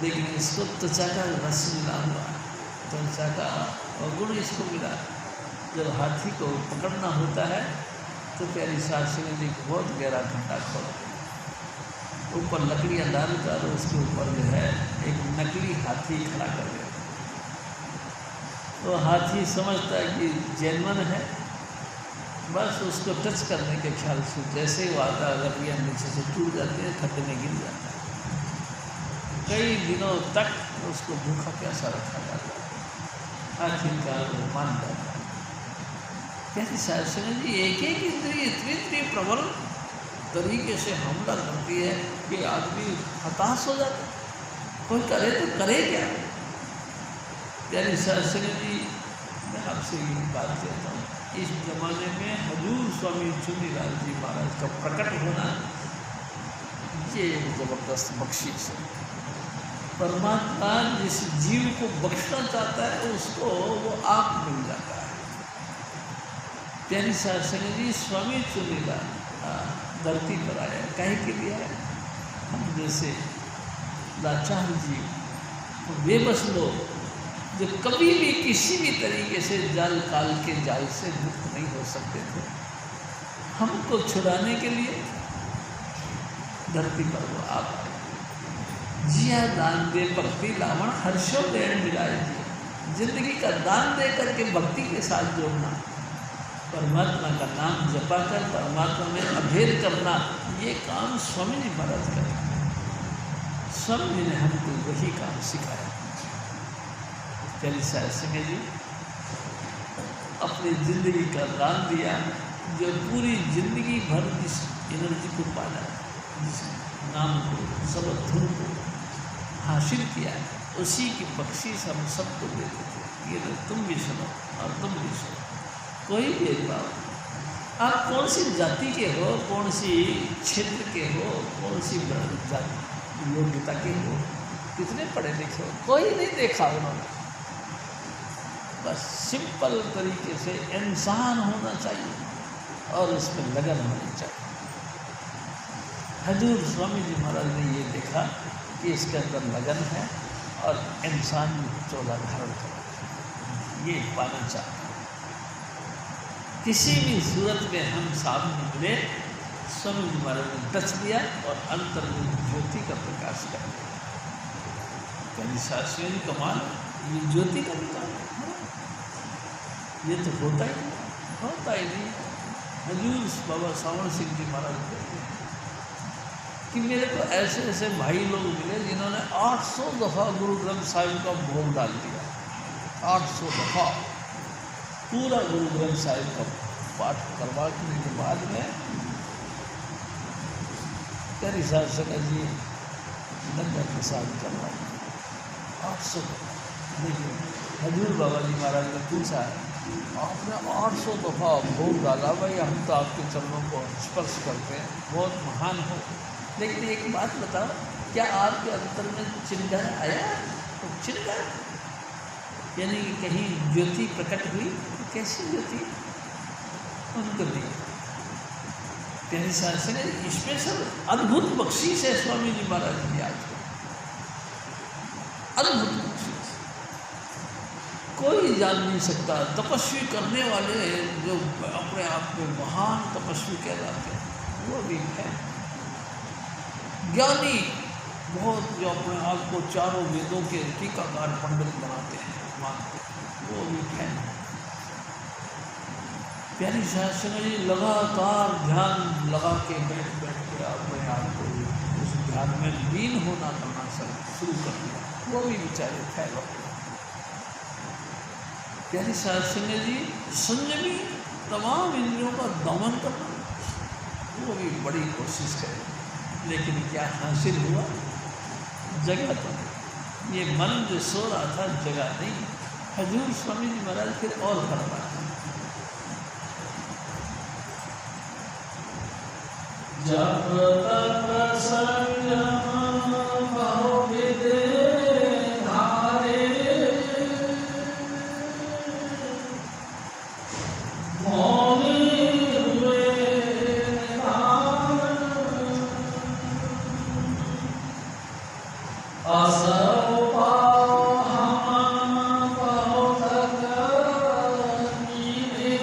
लेकिन इसको त्वचा का रस मिला हुआ है, त्वचा का गुण इसको मिला। जब हाथी को पकड़ना होता है तो प्यारी शास्त्री जी को बहुत गहरा खड्डा खोदा, ऊपर लकड़ियाँ डालकर उसके ऊपर जो है एक नकली हाथी खड़ा कर दिया। तो हाथी समझता है कि जेनवन है, बस उसको टच करने के ख्याल से जैसे ही आता लकड़ियाँ नीचे से टूट जाती है, खड्डे में गिर जाता है। कई दिनों तक उसको भूखा प्यासा रखा जाता है, आखिरकार वो मान जाता है। कहते शास्त्री जी एक एक इंद्रिय इतनी प्रबल तरीके से हमला करती है कि आदमी हताश हो जाता है, कोई करे तो करे क्या। यानी शास्त्री जी मैं आपसे ये बात कहता हूँ, इस जमाने में हजूर स्वामी चुनीलाल जी महाराज का प्रकट होना ये ज़बरदस्त बख्शिश है। परमात्मा जिस जीव को बख्शना चाहता है उसको वो आप मिल जाता है। प्यारी शास्त्री जी स्वामी चुनीलाल धरती पर आया, कहे के लिए आया। हम जैसे लाचार जीव, बेबस लोग जो कभी भी किसी भी तरीके से जाल काल के जाल से मुक्त नहीं हो सकते थे, हमको छुड़ाने के लिए धरती पर वो आप जिया दान दे भक्ति लावण हर्षो देण मिलाए जी। जिंदगी का दान दे करके भक्ति के साथ जोड़ना, परमात्मा का नाम जपा कर परमात्मा में अभेद करना, ये काम स्वामी जी महाराज करें। स्वामी जी ने हमको वही काम सिखाया। प्यारी शास्त्री जी अपनी ज़िंदगी का दान दिया, जो पूरी ज़िंदगी भर जिस एनर्जी को पाला, जिस नाम को सब धुन को हासिल किया, उसी की बख्शीश हम सबको देते थे। ये तो तुम भी सुनो और तुम भी सुनो, कोई भेदभाव, आप कौन सी जाति के हो, कौन सी क्षेत्र के हो, कौन सी जाति योग्यता के हो, कितने पढ़े लिखे हो, कोई नहीं देखा उन्होंने। बस सिंपल तरीके से इंसान होना चाहिए और इसमें लगन होनी चाहिए। हजूर स्वामी जी महाराज ने ये देखा कि इसके अंदर लगन है और इंसान चोला धारण कर ये पाना चाहिए। किसी भी सूरत में हम सामने मिले, स्वामी जी महाराज ने टच दिया और अंतर में ज्योति का प्रकाश कर दिया। कभी शास्त्री जी कमाल, ये ज्योति का निकाल, ये तो होता ही नहीं। हजूर बाबा सावण सिंह जी महाराज कहते हैं कि मेरे को ऐसे ऐसे भाई लोग मिले जिन्होंने 800 दफ़ा गुरु ग्रंथ साहिब का भोग डाल दिया। 800 दफ़ा पूरा गुरु ग्रंथ साहिब का पाठ करवाने के बाद में प्यारी शास्त्री जी लंगर प्रसाद करवा 800। लेकिन हजूर बाबा जी महाराज ने पूछा, आपने 800 दफ़ा भोग डाला, भाई हम तो आपके चरणों को स्पर्श करते हैं, बहुत महान हो, लेकिन एक बात बताओ, क्या आपके अंतर में चिंगार आया? तो चिंगार यानी कि कहीं ज्योति प्रकट हुई, तो कैसी ज्योति? उनको दी। प्यारी शास्त्री ने स्पेशल अद्भुत बख्शीश है स्वामी जी महाराज की आज को, अद्भुत बख्शीश, कोई जान नहीं सकता। तपस्वी करने वाले जो अपने आप को महान तपस्वी कहलाते हैं वो भी है। ज्ञानी बहुत जो अपने आप को चारों वेदों के टीकाकार पंडित बनाते हैं, मानते हैं, वो भी है। प्यारी शास्त्री जी लगातार ध्यान लगा के बैठ के अपने आप को उस ध्यान में लीन होना करना शुरू कर दिया, वो भी बेचारे फैल हो गए। प्यारी शास्त्री जी संयमी तमाम इंद्रियों का दमन करना, वो भी बड़ी कोशिश करें, लेकिन क्या हासिल हुआ? जगह तो ये मन जो सो रहा था जगह नहीं। हजूर स्वामी जी महाराज फिर और फरमाया, जप तप संयम बहुविध धारे, मौनी हुए निधान, असव पाओ हम बहुत कीने,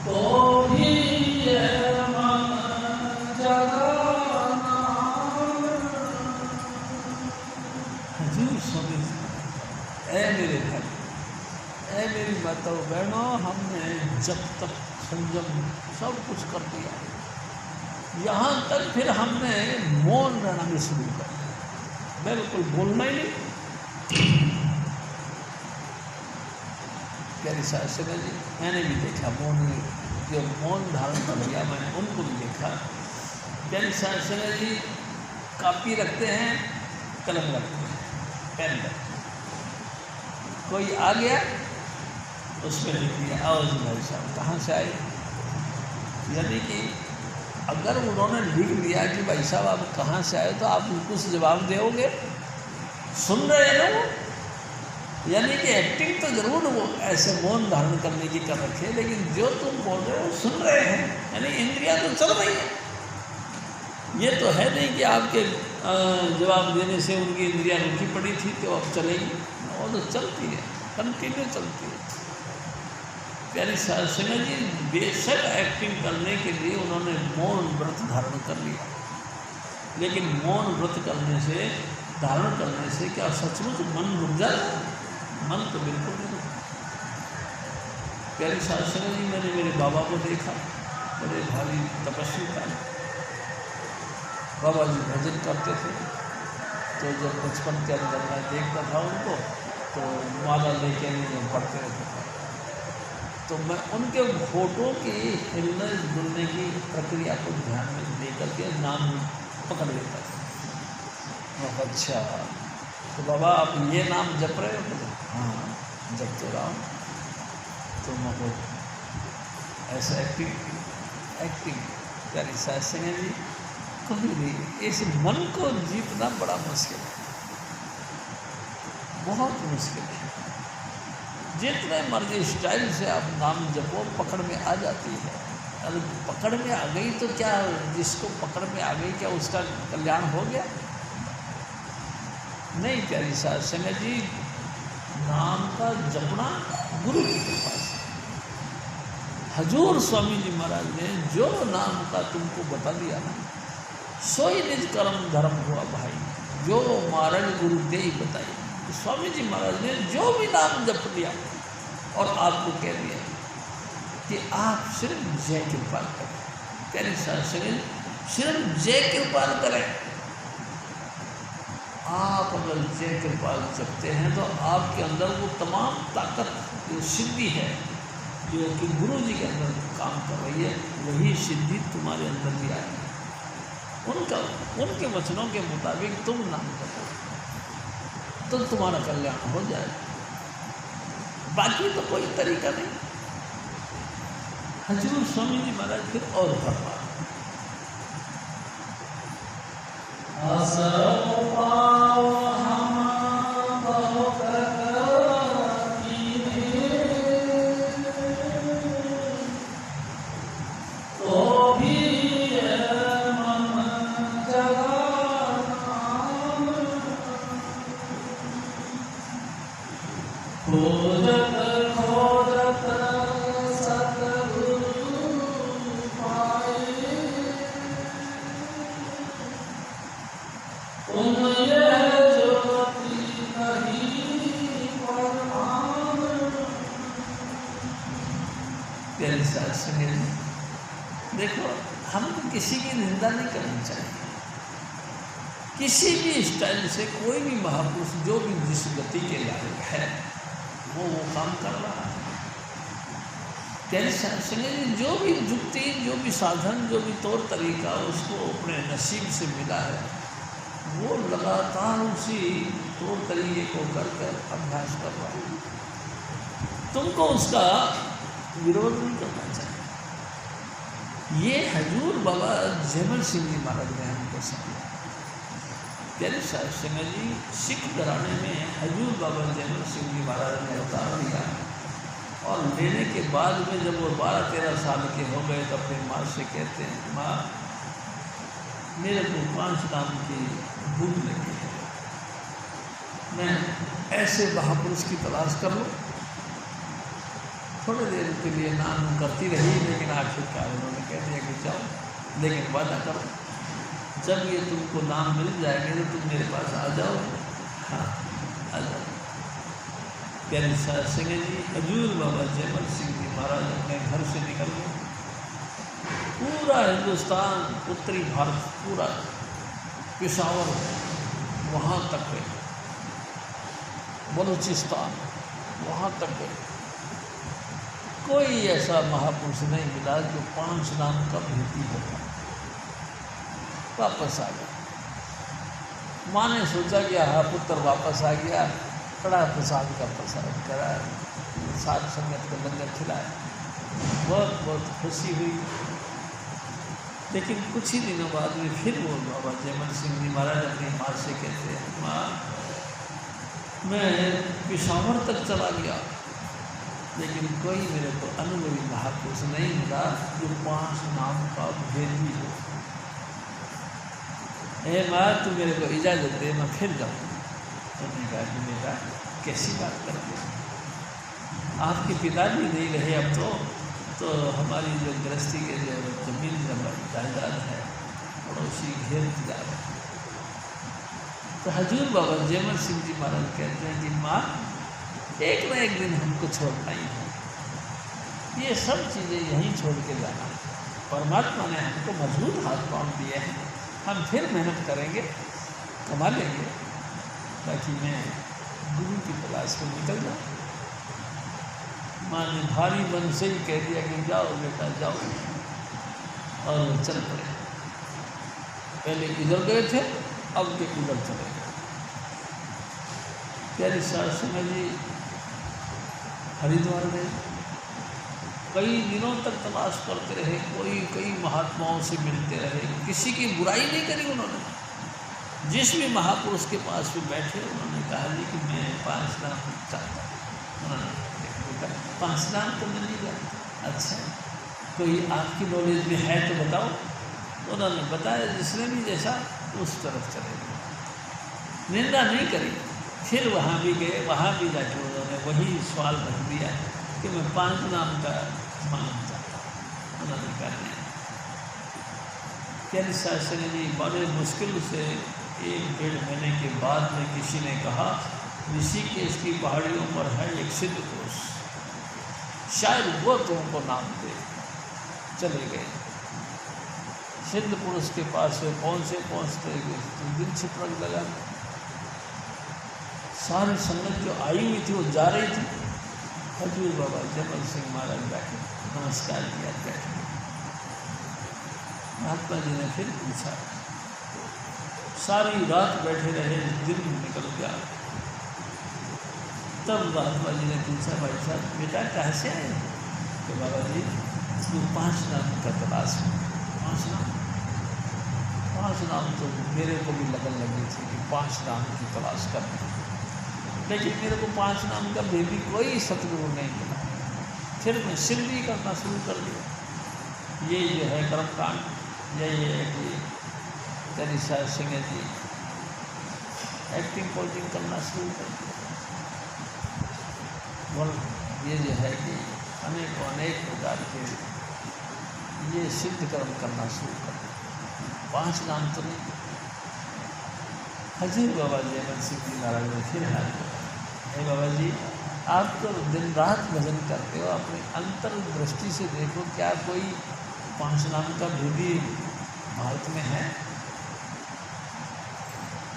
तो भी यह मन जगाना। हजूर स्वामी जी, ऐ मेरे भाई, ऐ मेरी माताओं बहनों, हमने जब तक संयम सब कुछ कर दिया, यहाँ तक फिर हमने मौन रहना भी शुरू कर दिया, बिल्कुल बोलना ही नहीं। प्यारी शास्त्री जी, मैंने भी देखा मौन, जो मौन धारण कर लिया मैंने उनको भी देखा। प्यारी शास्त्री जी कापी रखते हैं, कलम रखते हैं, पेन रखते हैं, कोई आ गया उसमें लिख दिया, आओ जी भाई साहब कहाँ से आए। यानी कि अगर उन्होंने लिख दिया कि भाई साहब आप कहाँ से आए, तो आप उनको जवाब दोगे, सुन रहे हैं ना वो। यानी कि एक्टिंग तो जरूर वो ऐसे मौन धारण करने की कर रखे, लेकिन जो तुम बोल रहे हो सुन रहे हैं, यानी इंद्रियां तो चल रही है। ये तो है नहीं कि आपके जवाब देने से उनकी इंद्रियां रुकी पड़ी थी तो अब चलेगी, वो तो चलती है, कंटिन्यू चलती है। प्यारी शास्त्री जी बेशक एक्टिंग करने के लिए उन्होंने मौन व्रत धारण कर लिया, लेकिन मौन व्रत करने से, धारण करने से क्या सचमुच मन रुक जाता? मन तो बिल्कुल नहीं रुकता। प्यारी शास्त्री जी, मैंने मेरे बाबा को देखा, बड़े भारी तपस्वी था। बाबा जी भजन करते थे, तो जब बचपन के अंदर मैं देखता था उनको, तो माला लेके जब पढ़ते रहते थे, तो मैं उनके फोटो की हिलने डुलने की प्रक्रिया को ध्यान में लेकर के नाम पकड़ लेता था। अच्छा, तो बाबा आप ये नाम जप रहे हो? तो हाँ जपते रहा हूँ। तो मैं ऐसा एक्टिंग प्यारी शास्त्री जी कभी नहीं। इस मन को जीतना बड़ा मुश्किल है, बहुत मुश्किल है। जितने मर्जी स्टाइल से आप नाम जपो, पकड़ में आ जाती है। अगर पकड़ में आ गई तो क्या, जिसको पकड़ में आ गई क्या उसका कल्याण हो गया? नहीं प्यारी शास्त्री जी, नाम का जपना गुरु जी के पास है। हजूर स्वामी जी महाराज ने जो नाम का तुमको बता दिया ना, सोई निज कर्म धर्म हुआ भाई, जो महाराज गुरु दे ही बताई। तो स्वामी जी महाराज ने जो भी नाम जप दिया और आपको कह दिया कि आप सिर्फ जय कृपाल करें। प्यारी शास्त्री सिर्फ जय कृपाल करें। आप अगर जय कृपाल जपते हैं तो आपके अंदर वो तमाम ताकत, जो सिद्धि है, जो कि गुरु जी के अंदर काम कर रही है, वही सिद्धि तुम्हारे अंदर भी आएगी। उनके वचनों के मुताबिक तुम नाम करो तो तुम्हारा कल्याण हो जाएगा, बाकी तो कोई तरीका नहीं। हजूर स्वामी जी महाराज फिर और फरमा, देखो, हमको किसी की निंदा नहीं करनी चाहिए। किसी भी स्टाइल से कोई भी महापुरुष जो भी जिस गति के लायक है वो काम कर रहा है। जो भी जुक्ति, जो भी साधन, जो भी तौर तरीका उसको अपने नसीब से मिला है, वो लगातार उसी तौर तरीके को कर अभ्यास कर रहा है। तुमको उसका विरोध नहीं करना चाहिए। ये हजूर बाबा जैमल सिंह जी महाराज ने हमको सिखाया। प्यारे साहब सिंह जी सिख घराने में हजूर बाबा जैमल सिंह जी महाराज ने अवतार लिया, और लेने के बाद में जब वो 12-13 साल के हो गए तो अपनी माँ से कहते हैं, माँ मेरे को 5 नाम की भूख लगी है, मैं ऐसे महापुरुष की तलाश कर लूँ। थोड़ी देर के लिए नाम करती रही, लेकिन आखिरकार उन्होंने कह दिया कि जाओ, लेकिन वादा करो जब ये तुमको नाम मिल जाएंगे तो तुम मेरे पास आ जाओ। हाँ, आ जाओ। प्यारे साहब सिंह जी हजूर बाबा जैमल सिंह जी महाराज अपने घर से निकल गए। पूरा हिंदुस्तान, उत्तरी भारत, पूरा पेशावर वहाँ तक गए, बलूचिस्तान वहाँ तक गए। कोई ऐसा महापुरुष नहीं मिला जो 5 नाम का भेदी होता। वापस आ गया। माँ ने सोचा कि हाँ पुत्र वापस आ गया, कड़ा प्रसाद का प्रसाद करा, साथ संगत को लंगर खिलाया, बहुत बहुत खुशी हुई। लेकिन कुछ ही दिनों बाद में फिर वो बाबा जैमल सिंह जी महाराज अपनी माँ से कहते हैं, माँ मैं पेशावर तक चला गया, लेकिन कोई मेरे को अनुभवी महापुरुष नहीं मिला जो 5 नाम का भेदी हो। माँ तू मेरे को इजाज़त दे, मैं फिर जाऊँ। उन्होंने कहा कि बेटा कैसी बात करते हैं, आपके पिताजी नहीं रहे अब तो हमारी जो गृहस्थी के जो जमीन जायदाद है पड़ोसी घेर जा रहे हैं। तो हजूर बाबा जैमल सिंह जी महाराज कहते हैं कि माँ एक न एक दिन हमको छोड़ना ही है, ये सब चीज़ें यहीं छोड़ के जाना। परमात्मा ने हमको मजबूत हाथ पाँव दिए हैं, हम फिर मेहनत करेंगे, कमा लेंगे, ताकि मैं गुरु की तलाश में निकल जाऊँ। माँ ने भारी मन से ही कह दिया कि जाओ बेटा जाओ, और वो चल पड़े। पहले इधर गए थे, अब के उधर चले गए। प्यारी सास सिंह जी हरिद्वार गए, कई दिनों तक तलाश करते रहे, कई महात्माओं से मिलते रहे, किसी की बुराई नहीं करी उन्होंने। जिस भी महापुरुष के पास भी बैठे उन्होंने कहा जी कि मैं 5 नाम चाहता हूँ। उन्होंने 5 नाम तो मिल ही गया। अच्छा, कोई आपकी नॉलेज में है तो बताओ। उन्होंने बताया, जिसने भी जैसा उस तरफ चले गए, निंदा नहीं करी। फिर वहाँ भी गए, वहाँ भी जाके उन्होंने वही सवाल रख दिया कि मैं 5 नाम का मालूम चाहता हूँ। उन्होंने कहा नहीं। प्यारे शास्त्री जी बड़े मुश्किल से 1-1.5 महीने के बाद में किसी ने कहा, ऋषिकेश की पहाड़ियों पर है एक सिद्ध पुरुष, शायद वो तुमको नाम दे। चले गए, सिद्ध पुरुष के पास से पहुँचते दिन छिपक लगा। सारी संगत जो आई हुई थी वो जा रही थी। हजूर बाबा जैमल सिंह महाराज बैठे, नमस्कार किया, बैठे। महात्मा जी ने फिर पूछा, सारी रात बैठे रहे, दिन निकल गया। तब महात्मा जी ने पूछा, भाई साहब बेटा कहाँ से आए? तो बाबा जी वो 5 नाम का तलाश में। 5 नाम तो मेरे को भी लगन लगी थी कि 5 नाम की तलाश करनी, लेकिन मेरे को 5 नाम का बेबी कोई सतगुरु नहीं मिला। फिर मैं सिद्धि करना शुरू कर दिया। ये जो है कर्मकांड, यही है कि तनिषा सिंह जी एक्टिंग पोजिंग करना शुरू कर दिया। ये जो है कि अनेक प्रकार के ये सिद्ध कर्म करना शुरू कर दिया। 5 नाम तो नहीं। हजूर बाबा जैमल सिंह जी महाराज ने फिर हाथ है, बाबा जी आप तो दिन रात भजन करते हो, अपनी अंतर्दृष्टि से देखो, क्या कोई 5 नाम का भेदी भारत में है?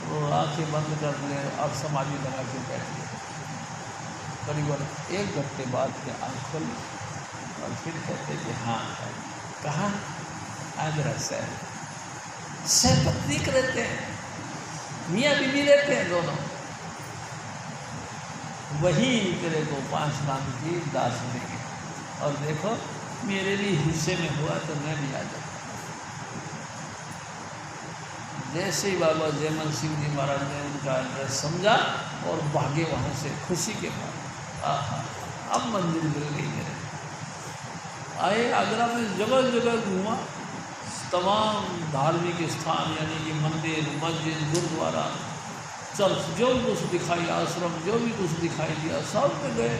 वो आँखें बंद कर ले और समाधि लगा के बैठ गए। करीबन 1 घंटे बाद के आँख खोली और फिर कहते कि हाँ है। कहाँ? आगरा शहर। सहपत्नी रहते हैं, मियाँ बीवी रहते हैं दोनों। वही तेरे को 5 नाम की दास देंगे। और देखो मेरे भी हिस्से में हुआ तो मैं भी आ जाऊँ। जैसे ही बाबा जयमल सिंह जी महाराज ने उनका एड्रेस समझा और भागे वहाँ से खुशी के बाद। अब मंदिर मिल गई मेरे। आए आगरा में जगह जगह घूमा, तमाम धार्मिक स्थान यानी कि मंदिर, मस्जिद, गुरुद्वारा, चर्च, जो कुछ दिखाई, आश्रम जो भी कुछ दिखाई दिया सब में गए।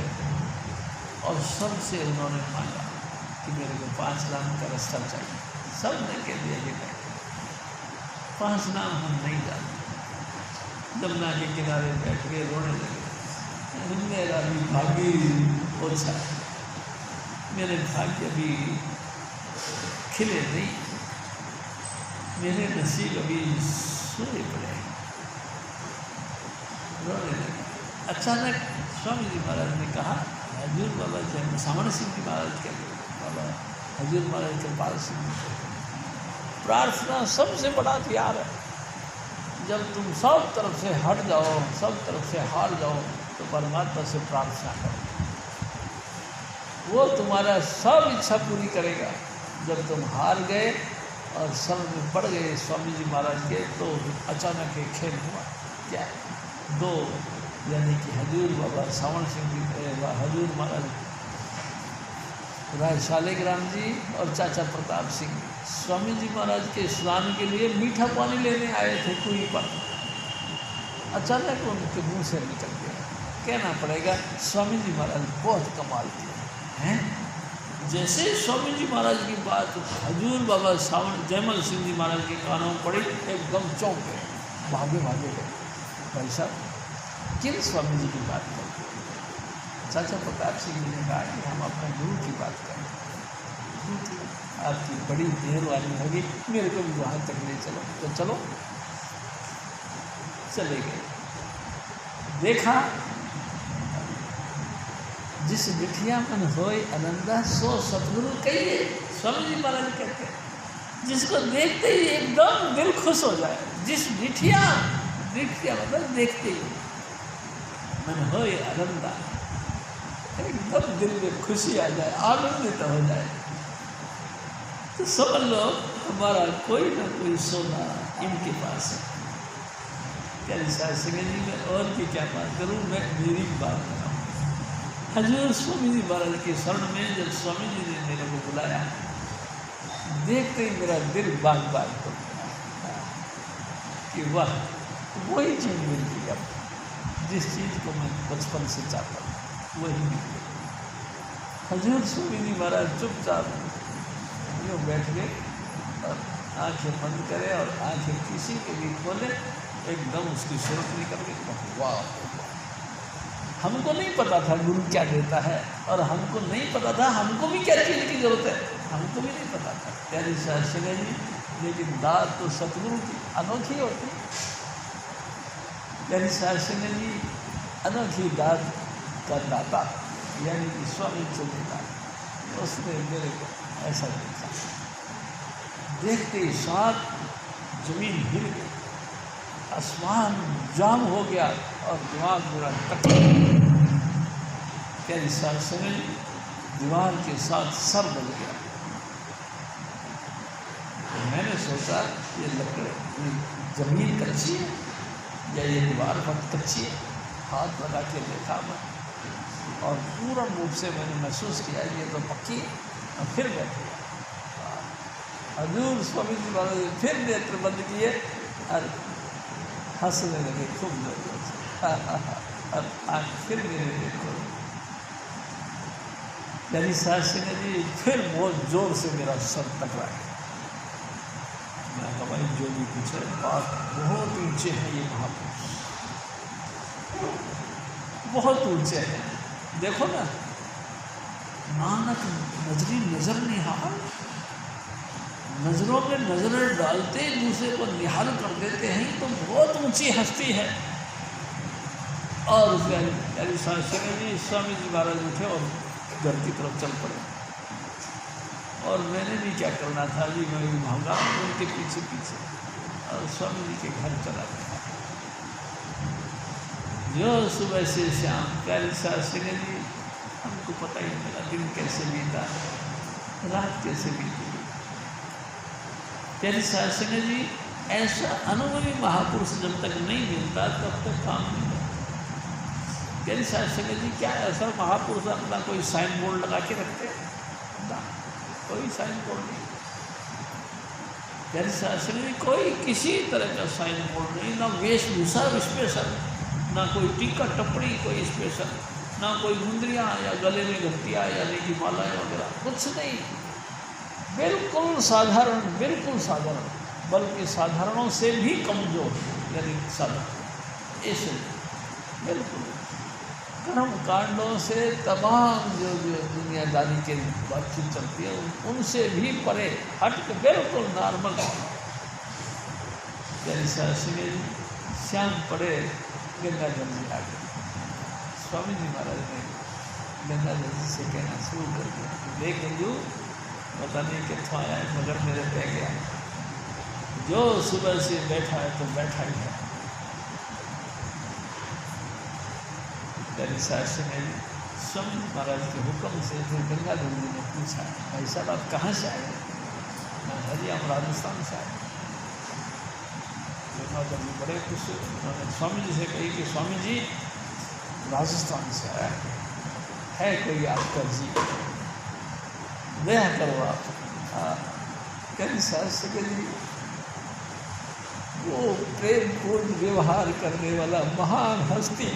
और सबसे उन्होंने मांगा कि मेरे को 5 नाम का रास्ता चाहिए। सब ने कह दिया कि नहीं, 5 नाम हम नहीं जानते। जमुना के किनारे बैठ के रोने लगे, मेरा भी भाग्य ओछा, मेरे भाग्य भी खिले नहीं, मेरे नसीब अभी सोए पड़े। रोने लगे। अचानक स्वामी जी महाराज ने कहा, हजूर बाबा जय सामण सिंह जी महाराज के बाबा हजूर महाराज कृपाल सिंह जी, प्रार्थना सबसे बड़ा हथियार है। जब तुम सब तरफ से हट जाओ, सब तरफ से हार जाओ, तो परमात्मा से प्रार्थना करो, वो तुम्हारा सब इच्छा पूरी करेगा। जब तुम हार गए और सब में पड़ गए स्वामी जी महाराज के, तो अचानक एक खेल हुआ। क्या? 2 यानी कि हजूर बाबा सावण सिंह जी, हजूर महाराज राय शालिग्राम जी और चाचा प्रताप सिंह स्वामी जी महाराज के स्नान के लिए मीठा पानी लेने आए थे कुएं पर। अचानक उनके मुंह से निकल गया, कहना पड़ेगा स्वामी जी महाराज बहुत कमाल किए हैं। जैसे स्वामी जी महाराज की बात हजूर बाबा सावण जयमल सिंह जी महाराज के कानों में पड़ी, एकदम चौंक गए, भागे भागे गए। भाई साहब किन स्वामी जी की बात करते? चाचा प्रताप सिंह जी ने कहा कि हम अपने गुरु की बात करें। आपकी बड़ी मेहरबानी होगी, मेरे को भी वहाँ तक ले चलो। तो चलो, चले गए। देखा, जिस बिठिया मन होय आनंदा सो सतगुरु कहिए, स्वामी जी महाराज कहते हैं। जिसको देखते ही एकदम दिल खुश हो जाए, जिस बिठिया मतलब देखते ही मन होय आनंदा, एकदम दिल में खुशी आ जाए, आनंदित हो जाए, तो समझ लो हमारा कोई ना कोई सोना इनके पास है। प्यारी साहब सिंह जी, मैं और की क्या बात करूँ, मैं मेरी बात बताऊँ। हजूर स्वामी जी महाराज के शरण में जब स्वामी जी ने मेरे को बुलाया, देखते ही मेरा दिल बाग बाग हो गया कि वाह, वही चीज़ मिल गई। अब जिस चीज़ को मैं बचपन से चाहता हूँ वही मिल गई। हजूर स्वामी जी महाराज चुपचाप यूँ बैठ गए और आंखें बंद करे और आंखें किसी के भी खोले, एकदम उसकी सूरत निकल गई। वाह, हमको नहीं पता था गुरु क्या देता है, और हमको नहीं पता था हमको भी क्या चीज़ की जरूरत है, हमको भी नहीं पता था। प्यारी साहब सिंह जी, लेकिन दात तो सतगुरु की अनोखी होती। प्यारी साहब सिंह जी अनोखी दात का दाता, यानी कि स्वामी चौकीदार, उसने मेरे को ऐसा देखा। देखते ही साथ जमीन हिल गई, आसमान जाम हो गया और दिमाग मेरा कट गया। प्यारी साहब सिंह जी, दीवार के साथ सर बज गया। मैंने सोचा ये लकड़ी, जमीन कच्ची है या ये दीवार बहुत कच्ची है। हाथ लगा के देखा मैं, और पूरा रूप से मैंने महसूस किया ये तो पक्की है। और फिर बैठ गया। हजूर स्वामी जी महाराज फिर नेत्र बंद किए और हंसने लगे खूब जोर से, और आँख फिर मेरे देखो। प्यारी साहब सिंह जी फिर बहुत जोर से मेरा सर टकरा गया। मैं कहा भाई जो भी कुछ है, बात बहुत ऊंचे हैं ये महापुरुष, बहुत ऊंचे हैं। देखो ना, नानक नजरी नजर निहाल, नजरों में नजरें डालते दूसरे को निहाल कर देते हैं, तो बहुत ऊंची हस्ती है। और प्यारी साहब सिंह जी, स्वामी जी महाराज उठे और घर की तरफ चल पड़े। और मैंने भी क्या करना था जी, मैं भी भागा उनके पीछे पीछे और स्वामी जी के घर चला गया। जो सुबह से शाम प्यारी साहब सिंह जी हम हमको पता ही नहीं लगा दिन कैसे बीता, रात कैसे बीती। प्यारी साध संगत जी, ऐसा अनुभवी महापुरुष जब तक नहीं मिलता तब तक काम नहीं करता। प्यारी साध संगत जी, क्या ऐसा महापुरुष अपना कोई साइन बोर्ड लगा के रखते ना, कोई साइन बोर्ड नहीं। प्यारी साध संगत जी, कोई किसी तरह का साइन बोर्ड नहीं, ना वेशभूषा स्पेशल, ना कोई टीका टपड़ी कोई स्पेशल, ना कोई मुंदरियाँ या गले में घंटियाँ यानी कि मालाएँ वगैरह, कुछ नहीं। बिल्कुल साधारण, बिल्कुल साधारण, बल्कि साधारणों से भी कमजोर, यानी साधारण, ऐसे बिल्कुल कर्म कांडों से तमाम जो दुनियादारी के बातचीत चलती है उनसे भी परे हट के बिल्कुल नॉर्मल। जैसा श्याम पड़े गंगा जल में आ गए। स्वामी जी महाराज ने गंगा जल से कहना शुरू कर दिया, देख गंजू पता नहीं कितना आया है मगर मेरे पे गया, जो सुबह से बैठा है तो बैठा ही है। शास्त्री ने स्वामी महाराज के हुक्म से फिर गंगा जी ने पूछा, भाई साहब आप कहाँ से आए? मैं जी हम राजस्थान से आए। गंगा जी बड़े खुश, उन्होंने स्वामी जी से कही कि स्वामी जी राजस्थान से आया है कोई आपका जी, दया करो आप। कभी शास्त्री जी वो प्रेम पूर्ण व्यवहार करने वाला महान हस्ती,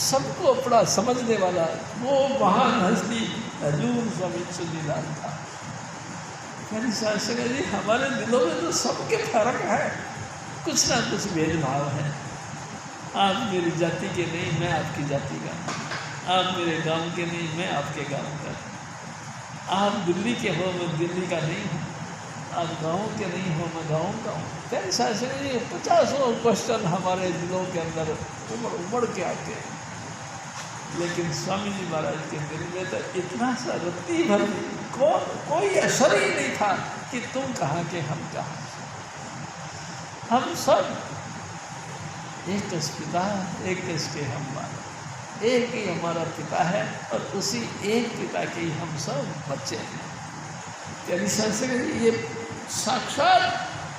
सबको अपना समझने वाला वो महान हस्ती हजूर स्वामी चुनीलाल था। यानी शास्त्री जी हमारे दिलों में तो सबके फर्क है, कुछ ना कुछ भेदभाव है। आप मेरी जाति के नहीं, मैं आपकी जाति का, आप मेरे गांव के नहीं, मैं आपके गांव का, आप दिल्ली के हो, मैं दिल्ली का नहीं हूँ, आप गाँव के नहीं हो, मैं गाँव का हूँ। यानी शास्त्री जी 50 क्वेश्चन हमारे दिलों के अंदर उमड़ के आते हैं, लेकिन स्वामी जी महाराज के दिल में तो इतना सा रत्ती भर कोई असर ही नहीं था कि तुम कहाँ के हम कहाँ। हम सब एक पिता, एक के हम मानो, एक ही हमारा पिता है और उसी एक पिता के ही हम सब बच्चे हैं। यानी संस्कृत ये साक्षात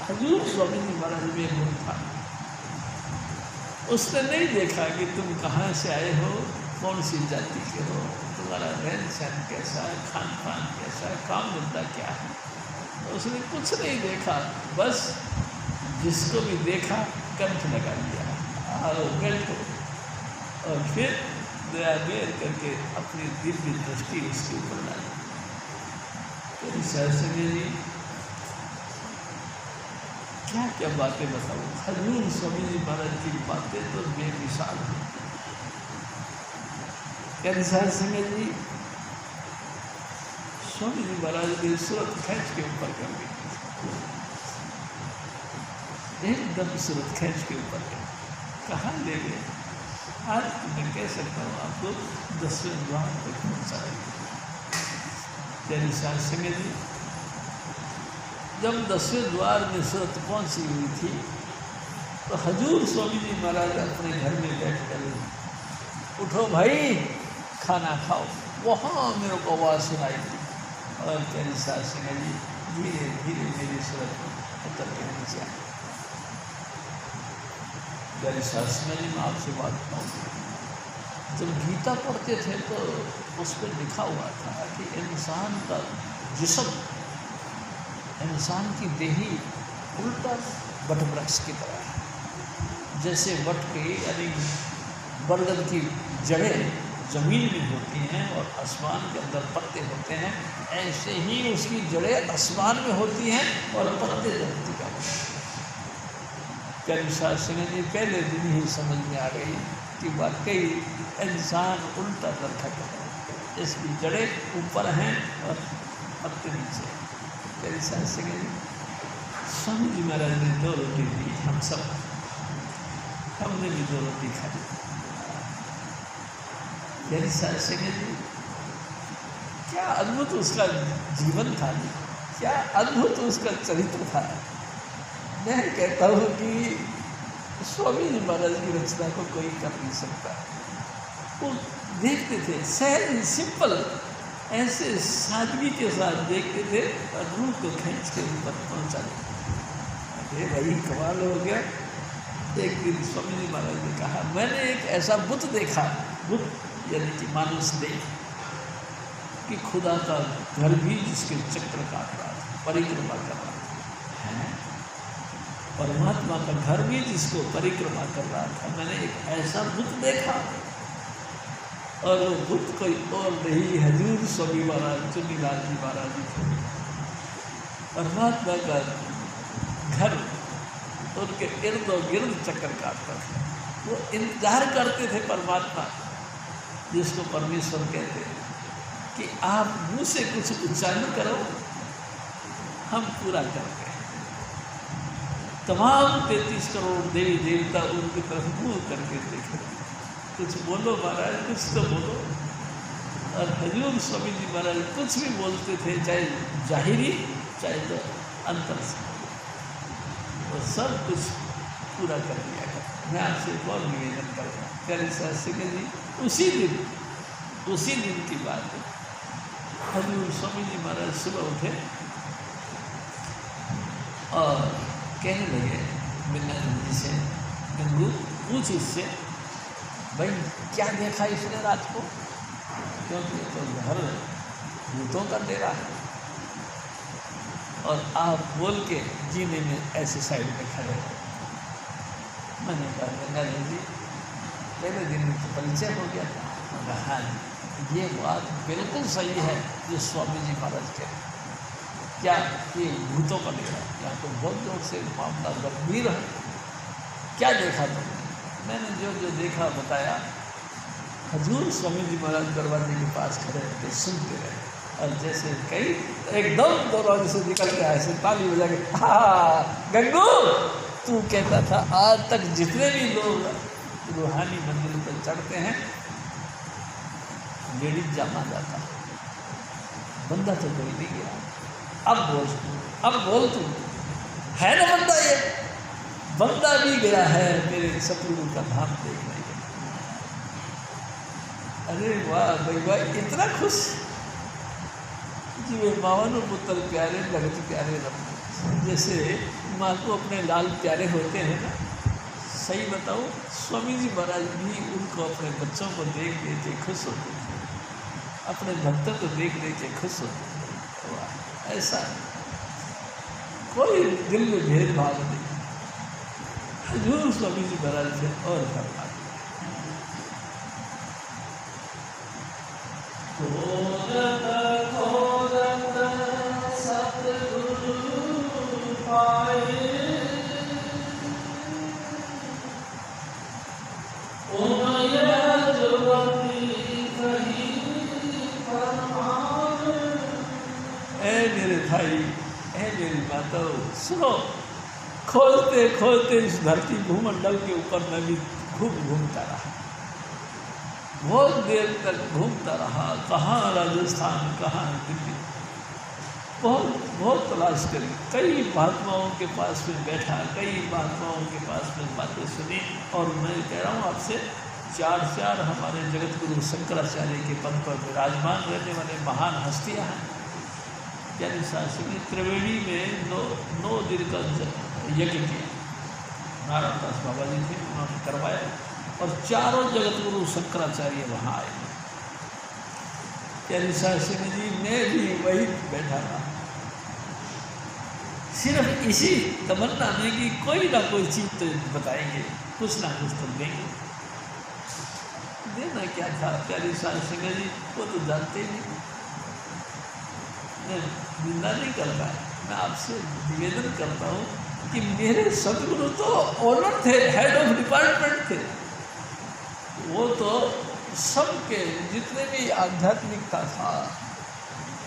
हजूर स्वामी जी महाराज में गुण था। उसने नहीं देखा कि तुम कहाँ से आए हो, कौन सी जाति के हो, तुम्हारा रहन सहन कैसा है, खान पान कैसा है, काम धंधा क्या है, उसने कुछ नहीं देखा। बस जिसको भी देखा कंठ लगा लिया, आओ बैठो, और फिर दया बेर करके अपनी दिव्य दृष्टि उसके ऊपर डाली। तो शास्त्री जी क्या क्या बातें बताऊँ, हजूर स्वामी जी महाराज की बातें तो बेमिसाल हैं। यानी शास्त्री जी स्वामी जी महाराज ने सूरत खींच के ऊपर कर दी, एकदम सूरत खींच के ऊपर कर, कहाँ ले गए? आज मैं कह सकता हूँ आपको 10वें द्वार तक पहुँचा यानी शास्त्री जी जब 10वें द्वार में सूरत पहुँची हुई थी तो हजूर स्वामी जी महाराज अपने घर में बैठ कर, उठो भाई खाना खाओ, वहाँ मेरे को आवाज़ सुनाई दी। और प्यारी शास्त्री जी धीरे धीरे मेरी सूरत उतर के नीचे आई। प्यारी शास्त्री जी मैं आपसे बात कहूँ, जब गीता पढ़ते थे तो उस पर लिखा हुआ था कि इंसान का जिस्म, इंसान की देही उल्टा वटवृक्ष की तरह है। जैसे वट के यानी बरगद की जड़ें ज़मीन में होती हैं और आसमान के अंदर पत्ते होते हैं, ऐसे ही उसकी जड़ें आसमान में होती हैं और पत्ते धरती का। प्यारी शास्त्री जी पहले दिन ही समझ में आ गई कि वाकई इंसान उल्टा दरखत है, इसकी जड़ें ऊपर हैं और पत्ते नीचे। प्यारी शास्त्री जी स्वामी जी महाराज ने 2 रोटी दी, हम सब, हमने भी 2 रोटी खाई। प्यारी शास्त्री जी क्या अद्भुत उसका जीवन था, क्या अद्भुत उसका चरित्र था। मैं कहता हूँ कि स्वामी जी महाराज की रचना को कोई कर नहीं सकता। वो देखते थे, सहज सिंपल ऐसे सादगी के साथ देखते थे और रूह को खींच के ऊपर पहुँचा देते। अरे भाई कमाल हो गया। एक दिन स्वामी जी महाराज ने कहा, मैंने एक ऐसा बुत देखा, बुत यानी कि मानस देख, कि खुदा का घर भी जिसके चक्र काट रहा था, परिक्रमा कर रहा था, परमात्मा का घर भी जिसको परिक्रमा कर रहा था। मैंने एक ऐसा बुत देखा, और वो बुत कोई और नहीं, हजूर स्वामी महाराज चुनीलाल जी महाराज जी थे। परमात्मा का घर उनके इर्द गिर्द चक्कर काटता था। वो इंतजार करते थे परमात्मा, जिसको परमेश्वर कहते हैं, कि आप मुँह से कुछ उच्चारण करो, हम पूरा करते हैं। तमाम 33 करोड़ देवी देवता उनकी तरफ मुँह करके देखे, कुछ बोलो महाराज, कुछ तो बोलो। और हजूर स्वामी जी महाराज कुछ भी बोलते थे, चाहे जाहिरी चाहे तो अंतर से, वो सब कुछ पूरा कर दिया गया। मैं आपसे एक और निवेदन करूँगा, प्यारे शास्त्री जी, उसी दिन की बात है। हजूर स्वामी जी महाराज सुबह उठे और कहने लगे बिन्नानंद जी से, गंगू पूछ इससे, भाई क्या देखा इसने रात को, क्योंकि ये तो घर भूतों का डेरा है, और आप बोल के जीने में ऐसे साइड में खड़े हो। मैंने कहा गंगाधर जी, पहले दिन में तो परिचय हो गया था। हाँ, ये बात बिल्कुल सही है जो स्वामी जी महाराज कहते हैं। क्या ये भूतों का डेरा, यहाँ तो बहुत जोर से मामला गंभीर है। क्या देखा तुमने? मैंने जो जो देखा बताया। हजूर स्वामी जी महाराज दरवाजे के पास खड़े होकर सुनते रहे, और जैसे कई एकदम दरवाजे से निकल के आए, ऐसे ताली बजा के, हाँ गंगू, तू कहता था आज तक जितने भी लोग रूहानी मंदिर पर चढ़ते हैं लेडीज जमा जाता, बंदा तो कोई नहीं गया। अब बोल तू, है ना बंदा? ये बंदा भी गया है मेरे सतगुरु का धाम देखने के। अरे वाह भाई वाह, इतना खुश जी। वे मावन पुत्र प्यारे भगत प्यारे रब, जैसे माँ को अपने लाल प्यारे होते हैं ना। सही बताऊँ, स्वामी जी महाराज भी उनको अपने बच्चों को देख के खुश होते थे, अपने भक्तों को देख के खुश होते थे। वाह, ऐसा कोई दिल में भेदभाव नहीं। हजूर स्वामी जी महाराज से और फरमा मेरे भाई, ऐ मेरी माताओं, सुनो। खोलते खोलते इस धरती भूमंडल के ऊपर मैं भी खूब घूमता रहा, बहुत देर तक घूमता रहा। कहाँ राजस्थान, कहाँ दिल्ली, बहुत तलाश करी। कई महात्माओं के पास में बैठा, कई महात्माओं के पास में बातें सुनी। और मैं कह रहा हूँ आपसे, चार हमारे जगत गुरु शंकराचार्य के पद पर विराजमान रहने वाले महान हस्तियाँ हैं। यानी शास्त्री त्रिवेणी में 9 दिन का यज्ञ किया, नारायण दास बाबा जी थे, उन्होंने करवाया, और चारों जगत गुरु शंकराचार्य वहाँ आए। यानी शास्त्री जी, मैं भी वही बैठा रहा, सिर्फ इसी तमन्ना में कि कोई ना कोई चीज़ तो बताएंगे, कुछ ना कुछ तो देंगे। देना क्या था प्यारी शास्त्री जी, वो तो जानते ही नहीं। मैं निंदा नहीं करता, मैं आपसे निवेदन करता हूँ कि मेरे सदगुरु तो ऑनर थे, हेड ऑफ डिपार्टमेंट थे। वो तो सबके जितने भी आध्यात्मिकता था,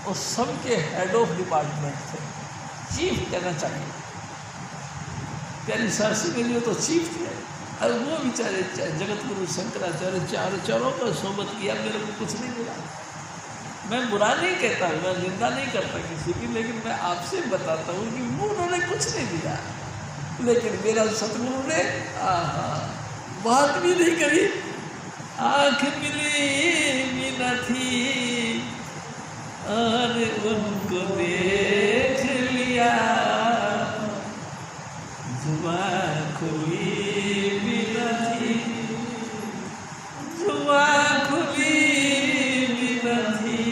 वो सबके हेड ऑफ डिपार्टमेंट थे, चीफ कहना चाहिए। प्यारी शास्त्री के लिए तो चीफ थे, और वो बेचारे जगत गुरु शंकराचार्य चारों का सोबत किया, मेरे को कुछ नहीं मिला। मैं बुरा नहीं कहता, मैं निंदा नहीं करता किसी की, लेकिन मैं आपसे बताता हूँ कि वो उन्होंने कुछ नहीं दिया, लेकिन मेरा सतगुरु ने बात भी नहीं करी, आँख मिली भी न थी और उनको देख लिया, जुबान खुली भी न थी, जुबान खुली भी न थी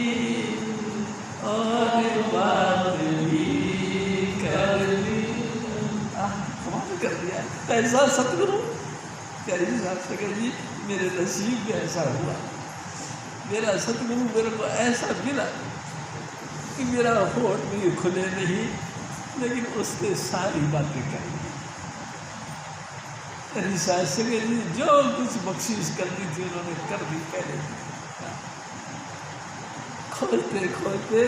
और बात भी कर ली। कमाल कर दिया ऐसा सतगुरु। करीम साहब से कह जी मेरे नसीब में ऐसा हुआ, मेरा सतगुरु मेरे को ऐसा मिला कि मेरा होठ भी खुले नहीं, लेकिन उसने सारी बातें कही। करीम साहब से कह जी जो कुछ बख्शीश करनी थी उन्होंने कर दी पहले। खोलते खोलते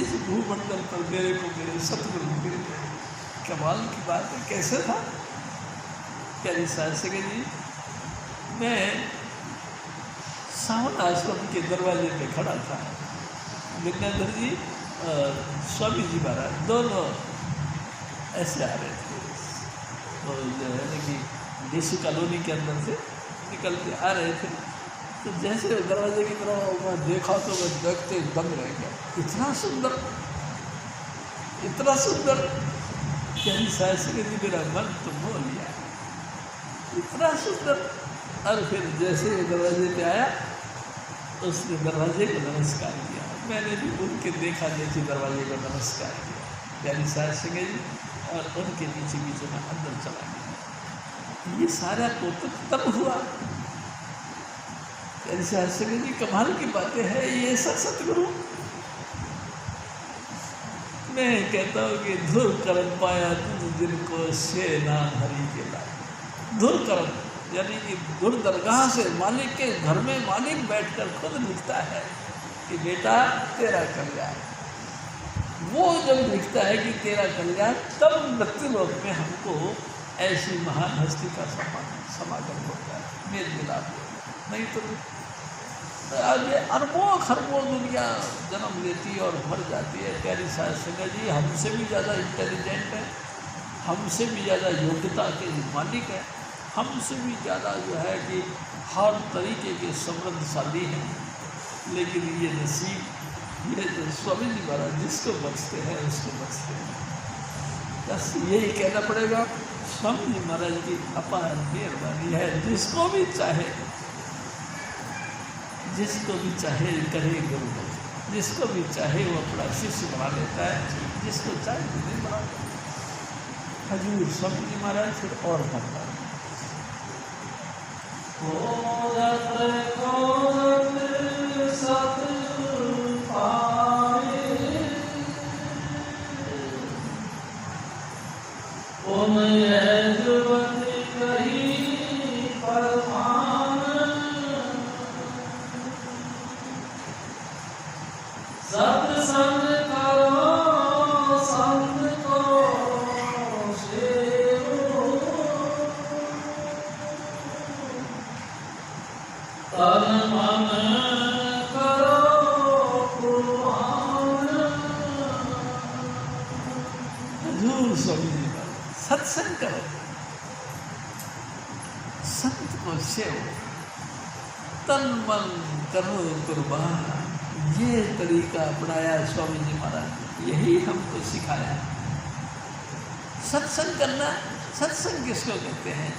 इस भूमंडल पर मेरे को मेरे सतगुरु मिल गए। कमाल की बात है। कैसे था? करीम साहब से कह जी मैं सावन आश्रम के दरवाजे पे खड़ा था, विज्ञानधर जी और स्वामी जी महाराज दोनों ऐसे आ रहे थे, तो जो है ना कि देशी कॉलोनी के अंदर से निकल के आ रहे थे। तो जैसे दरवाजे की तरफ मैं देखा तो मैं देखते दंग रह गया, इतना सुंदर, इतना सुंदर। कहीं साहब से जी मेरा मन तो मोह लिया, इतना सुंदर। और फिर जैसे दरवाजे पे आया उसने दरवाजे को नमस्कार किया, मैंने भी उनके देखा देखी दरवाजे को नमस्कार किया। प्यारी साहब सिंह जी और उनके पीछे पीछे मैं अंदर चला गया। ये सारा कौतुक तब हुआ। प्यारी साहब सिंह जी कमाल की बातें हैं, ये सब सतगुरु। मैं कहता हूँ कि धुर करम पाया तुझ जिनको से नाम हरि के लाए। धुर करम यानी कि गुर दरगाह से मालिक के घर में मालिक बैठकर खुद लिखता है कि बेटा तेरा कल्याण। वो जब लिखता है कि तेरा कल्याण, तब मृत्यु लोक में हमको ऐसी महान हस्ती का समागम होता है, मेल मिलाप। नहीं तो आगे अरबों खरबों दुनिया जन्म लेती और भर जाती है। प्यारी साहब सिंह जी हमसे भी ज़्यादा इंटेलिजेंट है, हमसे भी ज़्यादा योग्यता के मालिक है, हमसे भी ज़्यादा जो है कि हर तरीके के समृद्धशाली हैं। लेकिन ये नसीब, ये जो स्वामी जी महाराज जिसको बख्शते हैं उसको बख्शते हैं। बस यही कहना पड़ेगा, स्वामी जी महाराज की अपार मेहरबानी है। जिसको भी चाहे करे गुरु, जिसको भी चाहे वो अपना शिष्य बना लेता है, जिसको चाहे वो नहीं बना लेता। हजूर स्वामी जी महाराज फिर और बनता है। सत्संग करो संत को सेवो, तन मन करो कुर्बान। हजूर स्वामी जी का सत्संग करो, संत को सेवो, तन मन करो कुर्बान। ये तरीका अपनाया स्वामी जी महाराज, यही हमको सिखाया। सत्संग करना, सत्संग किसको कहते हैं?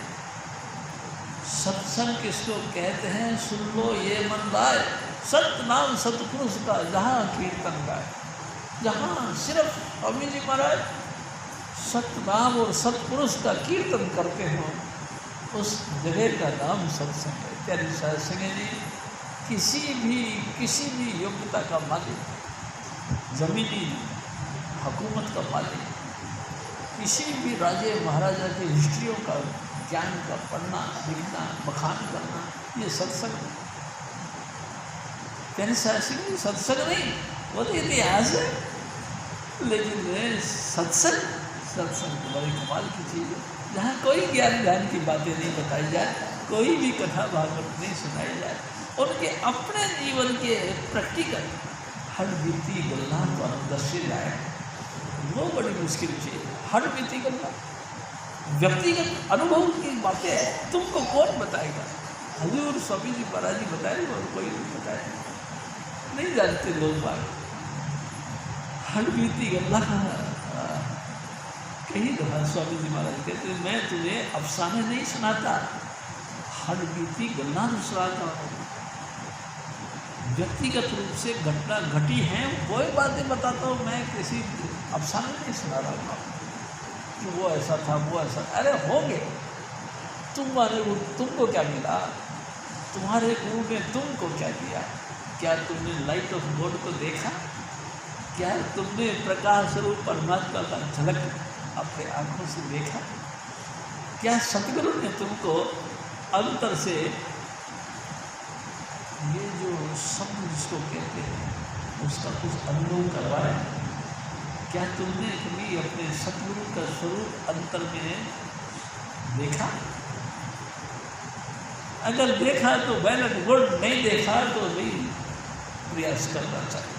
सत्संग किसको कहते हैं? सुन लो ये मन लाए, सतनाम सतपुरुष का जहाँ कीर्तन गाए। जहाँ सिर्फ स्वामी जी महाराज सतनाम और सतपुरुष का कीर्तन करते हो, उस जगह का नाम सत्संग है। प्यारी साहब सिंह जी किसी भी योग्यता का मालिक, जमीनी हुकूमत का मालिक, किसी भी राजे महाराजा की हिस्ट्रियों का ज्ञान का पढ़ना लिखना बखान करना, ये सत्संग। प्यारे साहब सिंह जी सत्संग नहीं, वो तो इतिहास है। लेकिन सत्संग तो बड़ी कमाल की चीज़ है, जहाँ कोई ज्ञान की बातें नहीं बताई जाए, कोई भी कथा भागवत नहीं सुनाई जाए, उनके अपने जीवन के प्रैक्टिकल हर बीती गल्ला को हम दर्शे जाए, वो बड़ी मुश्किल चीज़ है। हर बीती गल्ला व्यक्तिगत अनुभव की बातें तुमको कौन बताएगा? हजूर स्वामी जी महाराज जी बताए और कोई नहीं बताए, नहीं जानते लोग बात। हर बीती गल्ला कई दफा स्वामी जी महाराज कहते मैं तुम्हें अफसाने नहीं सुनाता, हर बीती गल्ला तो सुनाता हूँ। व्यक्तिगत रूप से घटना घटी है वही बातें बताता हूँ, मैं किसी अफसाने नहीं सुना रहा हूँ कि वो ऐसा था वो ऐसा। अरे हो गए, तुम्हारे तुमको क्या मिला, तुम्हारे गुरु ने तुमको क्या दिया? क्या तुमने लाइट ऑफ गॉड को देखा? क्या तुमने प्रकाश स्वरूप परमात्मा का झलक अपने आंखों से देखा? क्या सतगुरु ने तुमको अंतर से ये जो शब्द जिसको कहते हैं उसका कुछ अनुभव करवाया? क्या तुमने कभी अपने सतगुरु का स्वरूप अंतर में देखा? अगर देखा तो वेल एंड गुड, नहीं देखा तो भी प्रयास करना चाहिए।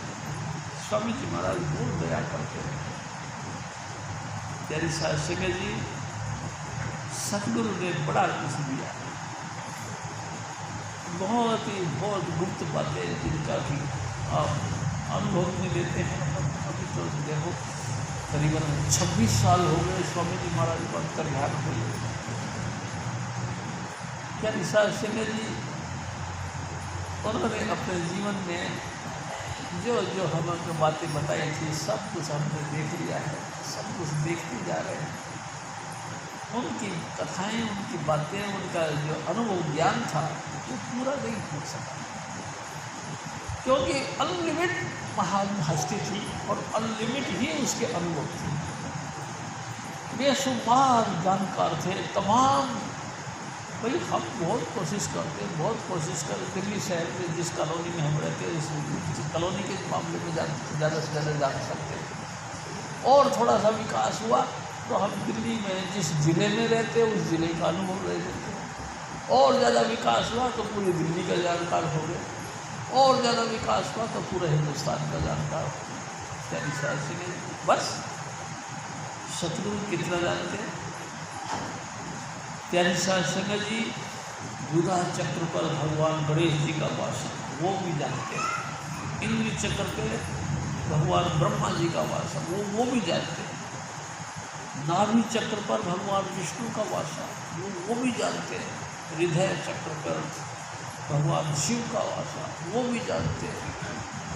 स्वामी जी महाराज बहुत दया करते हैं। प्यारी साहब सिंह जी, सतगुरु ने बड़ा कुछ दिया, बहुत गुप्त बातें जिनका कि आप अनुभव में लेते हैं। अभी तो देखो करीबन 26 साल हो गए स्वामी जी महाराज पर कर ध्यान हुए। प्यारी साहब सिंह जी, उन्होंने अपने जीवन में जो जो हमें बातें बताई थी सब कुछ हमने देख लिया है, सब कुछ देखते जा रहे हैं। उनकी कथाएं, उनकी बातें, उनका जो अनुभव ज्ञान था वो पूरा नहीं हो सका, क्योंकि अनलिमिट महान हस्ती थी और अनलिमिट ही उसके अनुभव थे। बेशुमार जानकार थे तमाम। भाई हम बहुत कोशिश करते हैं, बहुत कोशिश कर दिल्ली शहर में जिस कॉलोनी में हम रहते हैं इस कॉलोनी के मामले में ज़्यादा से ज़्यादा जान सकते हैं। और थोड़ा सा विकास हुआ तो हम दिल्ली में जिस ज़िले में रहते हैं उस ज़िले का अनुभव ले लेते हैं। और ज़्यादा विकास हुआ तो पूरी दिल्ली का जानकार हो गए, और ज़्यादा विकास हुआ तो पूरे हिंदुस्तान का जानकार हो गया। प्यारी साहब सिंह बस सतगुरु कितना जानते हैं? प्यारी साहब सिंह जी, बुधा चक्र पर भगवान गणेश जी का वास है वो भी जानते हैं। इंद्र चक्र पे भगवान ब्रह्मा जी का वास है वो भी जानते हैं। नाभि चक्र पर भगवान विष्णु का वास है वो भी जानते हैं। हृदय चक्र पर भगवान शिव का वास है वो भी जानते हैं।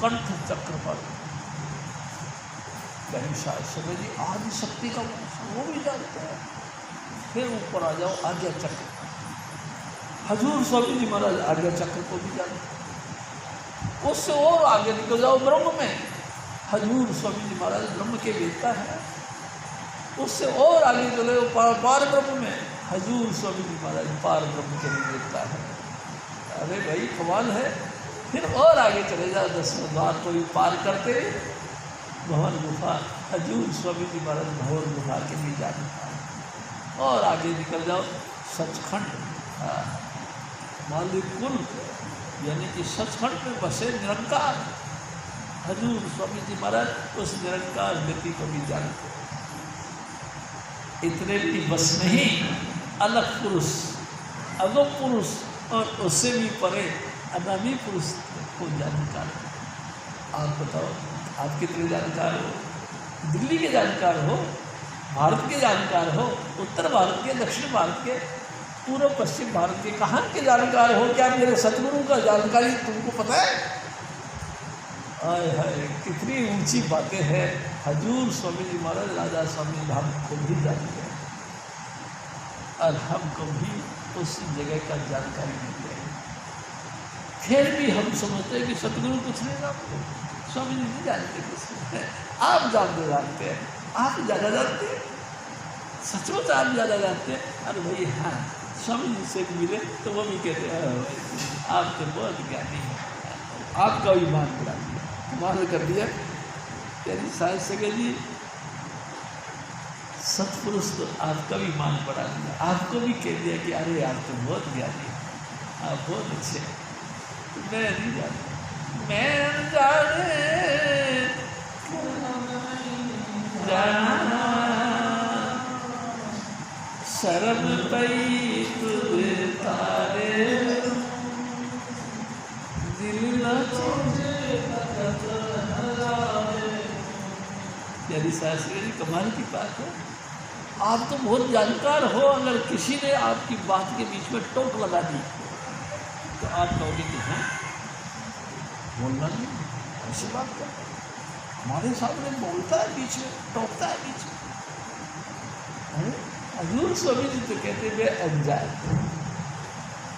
कंठ चक्र पर प्यारी साहब सिंह जी आदि शक्ति का वास है वो भी जानते हैं। फिर ऊपर आ जाओ आज्ञा चक्र, हजूर स्वामी जी महाराज आज्ञा चक्र को भी जानते। उससे और आगे निकल जाओ ब्रह्म में, हजूर स्वामी जी महाराज ब्रह्म के वेदता है। उससे और आगे चले पार ब्रह्म में, हजूर स्वामी जी महाराज पार ब्रह्म के लिए वेदता है। अरे भाई कमाल है। फिर और आगे चले जाओ 10वें द्वार को भी पार करते भवन गुफा, हजूर स्वामी जी महाराज भवन गुफा के भी जानते। और आगे निकल जाओ सचखंड, मालिकुल यानी कि सचखंड में बसे निरंकार हजूर स्वामी जी महाराज उस निरंकार गति को भी जानते। इतने भी बस नहीं, अलग पुरुष, अगम पुरुष और उससे भी परे अनामी पुरुष को जानकार। आप बताओ आप कितने जानकार हो? दिल्ली के जानकार हो, भारत के जानकार हो, उत्तर भारत के, दक्षिण भारत के, पूर्व पश्चिम भारत के, कहाँ के जानकार हो? क्या मेरे सतगुरु का जानकारी तुमको पता है? आय हाय कितनी ऊंची बातें हैं। हजूर स्वामी जी महाराज राजा स्वामी धाम को भी जानते हैं और हमको भी उस जगह का जानकारी मिलती है। फिर भी हम समझते हैं कि सतगुरु कुछ नहीं जानते, स्वामी जी नहीं जानते कुछ। आप जानते हैं, आप ज़्यादा जानते हैं, सचमुच आप ज़्यादा जानते हैं। अरे भाई हाँ, स्वामी जी से मिले तो वो भी कहते हैं आप तो बहुत ज्ञानी हैं, आपका भी मान बढ़ा दिया, मान कर दिया। प्यारी साहब सिंह जी, सतपुरुष तो आपका भी मान बढ़ा दिया, आपको भी कह दिया कि अरे आप तो बहुत ज्ञानी हैं, आप बहुत अच्छे हैं। मैं नहीं जानता, मैं जाने जाना शरण पई तुझे तारे यानी शास्त्री जी कमाल की बात है। आप तो बहुत जानकार हो, अगर किसी ने आपकी बात के बीच में टोक लगा दी तो आप कहोगे कि हाँ बोलना नहीं, ऐसी बात कर, हमारे सामने बोलता है बीच में, टोकता है बीच में। हजूर स्वामी जी तो कहते वे अनजान,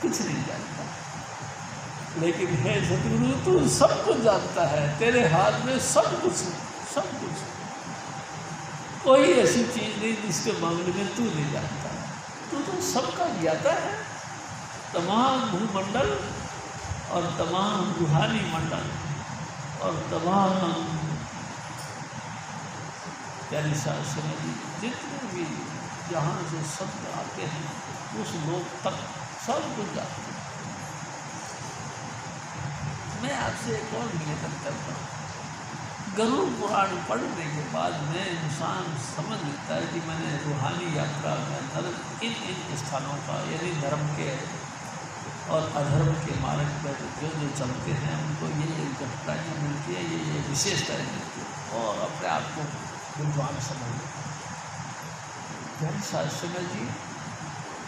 कुछ नहीं जानता, लेकिन है सतगुरु तू सब कुछ जानता है, तेरे हाथ में सब कुछ, सब कुछ, कोई ऐसी चीज़ नहीं जिसके मामले में तू नहीं जानता। तू तो सबका ज्ञाता है। तमाम भूमंडल और तमाम रूहानी मंडल और तमाम यानी शास्त्र जी जितने भी जहाँ से शब्द आते हैं उस लोक तक सब कुछ जानते हैं। मैं आपसे एक और निवेदन करता हूँ, गरुड़ पुराण पढ़ने के बाद में इंसान समझ लेता है कि मैंने रूहानी यात्रा में इन स्थानों का यानी धर्म के और अधर्म के मार्ग पर जो जो चलते हैं उनको ये घटनाएँ मिलती है, ये विशेषताएँ मिलती है और अपने आप को विद्वान समझ लेते हैं। जैन शास्त्री जी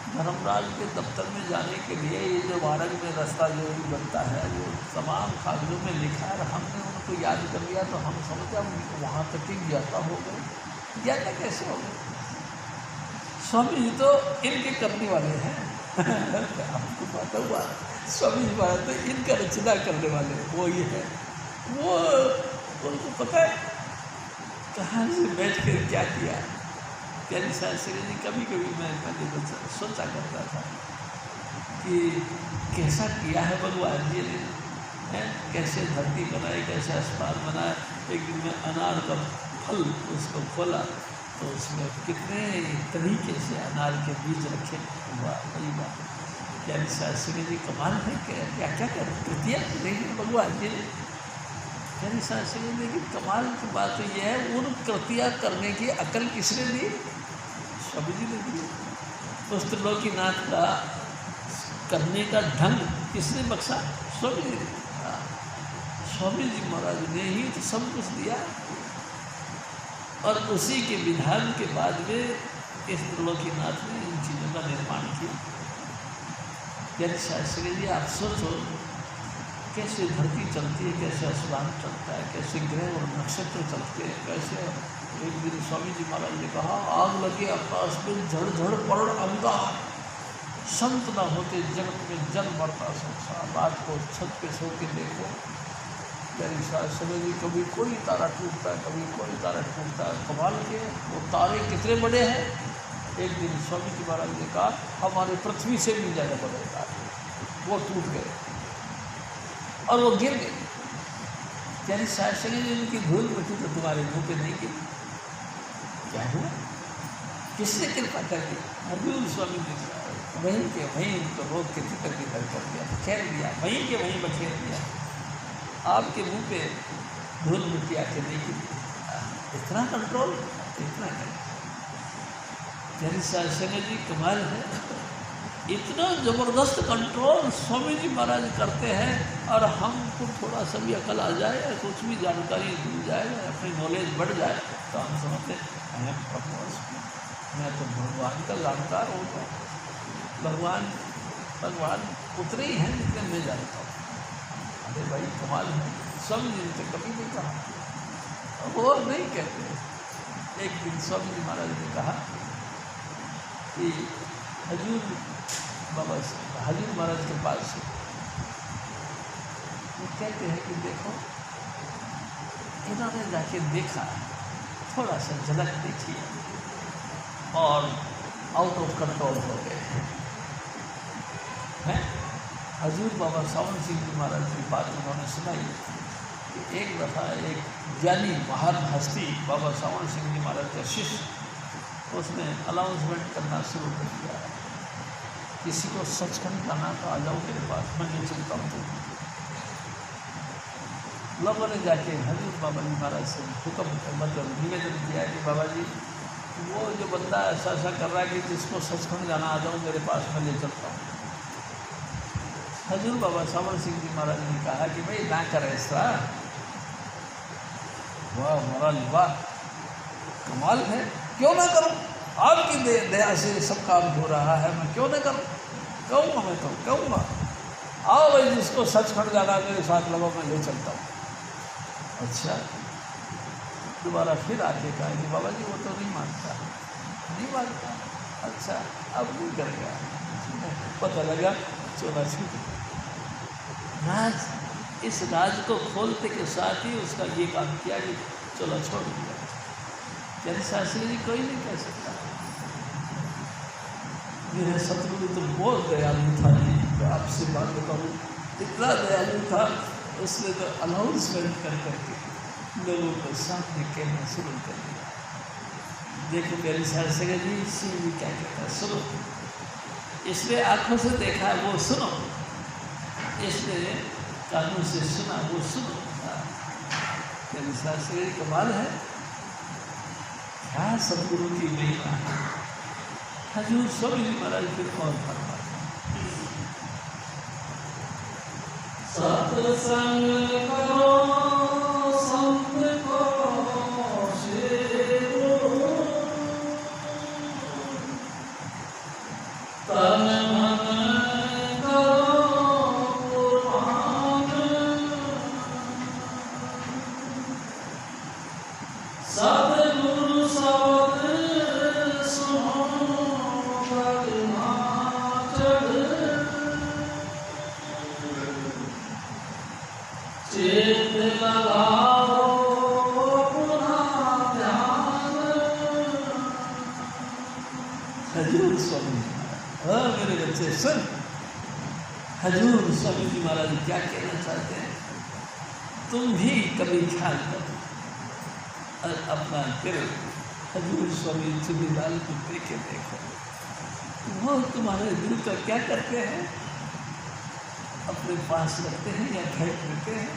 धर्मराज के दफ्तर में जाने के लिए ये जो वारंग में रास्ता जो भी बनता है वो तमाम कागजों में लिखा है, हमने उनको याद कर लिया तो हम समझा वहाँ तक ही ज्ञाता हो गए। ज्ञाता कैसे हो गए? स्वामी जी तो इनके करने वाले हैं आपको पता हुआ, स्वामी जी महाराज तो इनका रचना करने वाले वो ये है, वो उनको पता है कहाँ से बैठ कर क्या किया। यानी शास्त्री जी कभी कभी मैं पहले सोचा करता था कि कैसा किया है भगवान जी ने, कैसे धरती बनाई, कैसे आसमान बनाया। एक दिन में अनार का फल उसको खोला तो उसमें कितने तरीके से अनार के बीज रखे हुआ। वही बात यानी शास्त्री जी कमाल है, क्या क्या क्या कृतियाँ देखिए भगवान जी ने। यानी शास्त्री जी की कमाल की बात तो यह है, उन कृतियाँ करने की अकल किसने दी? स्वामी जी ने दी। उस त्रिलोकीनाथ का करने का ढंग किसने बख्शा? स्वामी जी ने। स्वामी जी महाराज ने ही तो सब कुछ दिया और उसी के विधान के बाद में इस त्रिलोकीनाथ ने इन चीज़ों का निर्माण किया। यानी शास्त्री जी आप सोचो कैसे धरती चलती है, कैसे आसमान चलता है, कैसे ग्रह और नक्षत्र चलते हैं, कैसे। एक दिन स्वामी जी महाराज ने कहा आग लगे आकाश में झड़ झड़ पड़ अंगार, संत न होते जगत में जल मरता संसार। रात को छत पे सो के देखो, यानी शास्त्री जी कभी कोई तारा टूटता है, कभी कोई तारा टूटता है। कमाल के वो तारे कितने बड़े हैं। एक दिन स्वामी जी महाराज ने कहा हमारे पृथ्वी से भी ज़्यादा बड़े तारे, वो टूट गए और वो गिर गए। यानी शास्त्री जी उनकी धूल मिट्टी तो तुम्हारे मुँह पे नहीं गिरी। क्या हुआ? किसने कृपा कर दी? हजूर स्वामी जी वहीं के वहीं उनको रोक के चित्र की कर दिया, खेल दिया, वहीं के वहीं बखेर दिया। आपके मुंह पे धूल मिट्टी आके नहीं गिरी। इतना कंट्रोल, इतना कंट्रोल। यानी शास्त्री जी कमाल है, इतना ज़बरदस्त कंट्रोल स्वामी जी महाराज करते हैं। और हमको थोड़ा सा भी अकल आ जाए या कुछ भी जानकारी मिल जाए, अपनी नॉलेज बढ़ जाए तो हम समझते हैं मैं तो भगवान का जानकार हूँ। तो भगवान उतने ही हैं जितने मैं जानता हूँ। अरे भाई कमाल है, स्वामी जी ने कभी नहीं कहा और नहीं कहते। एक दिन स्वामी जी महाराज ने कहा कि हजूर बाबा हजूर महाराज के पास से वो कहते हैं कि देखो इन्होंने जाके देखा, थोड़ा सा झलक देखी और आउट ऑफ कंट्रोल हो गए हैं। हजूर बाबा सावन सिंह जी महाराज की बात उन्होंने सुनाई कि एक दफ़ा एक ज्ञानी महान हस्ती बाबा सावन सिंह जी महाराज का शिष्य, उसने अनाउंसमेंट करना शुरू कर दिया, किसी को सचखंड जाना तो आ जाओ मेरे पास, मैं नहीं चलता हूँ। लोगों ने जाके हजूर बाबा जी महाराज से हुक्म मतलब निवेदन किया कि बाबा जी वो जो बंदा ऐसा कर रहा है कि जिसको सचखंड जाना आ जाओ मेरे पास, मैं ले चलता हूँ। हजूर बाबा सावर सिंह जी महाराज ने कहा कि भाई ना कर ऐसा, वाह महाराज वाह, कमाल है, क्यों ना करूं, आपकी दया से सब काम हो रहा है, मैं क्यों ना करूं, कहूँगा, मैं तो कहूँगा, आओ भाई जिसको सचखंड जाना मेरे साथ लगो, मैं ले चलता हूँ। अच्छा, दोबारा फिर आके कहा कि बाबा जी वो तो नहीं मानता, नहीं मानता, अच्छा अब नहीं करेगा, पता लगा चोला छूट। राज इस राज को खोलते के साथ ही उसका ये काम किया कि चोला छोड़ दिया। यानी शास्त्री जी कोई नहीं कह सकता। मेरे सतगुरु तो बहुत दयालु था जी, मैं आपसे बात बताऊँ, इतना दयालु था, उसने तो अनाउंसमेंट कर करके लोगों को सामने कहना शुरू कर दिया, देखो मेरे शास्त्री जी शिव क्या कहता है, सुनो। इसने आँखों से देखा वो सुनो, इसने कानों से सुना वो सुनो। मेरे शास्त्री जी कमाल है, क्या सतगुरु की महिमा है। हजूर स्वामी जी महाराज फिर और फरमाते सत्संग करो संत को सेवो, तन मन करो कुर्बान, सद्गुरु शब्द सुनो भगना चढ़, चित लगाओ पुनः ध्यान। हजूर स्वामी, हाँ मेरे बच्चे सुन, हजूर स्वामी जी महाराज क्या कहना चाहते हैं, तुम भी कभी ख्याल करो और अपना करो। हजूर स्वामी चुनीलाल को देखे देखो, वो तुम्हारे दिल का क्या करते हैं, अपने पास रखते हैं या फेंक देते हैं।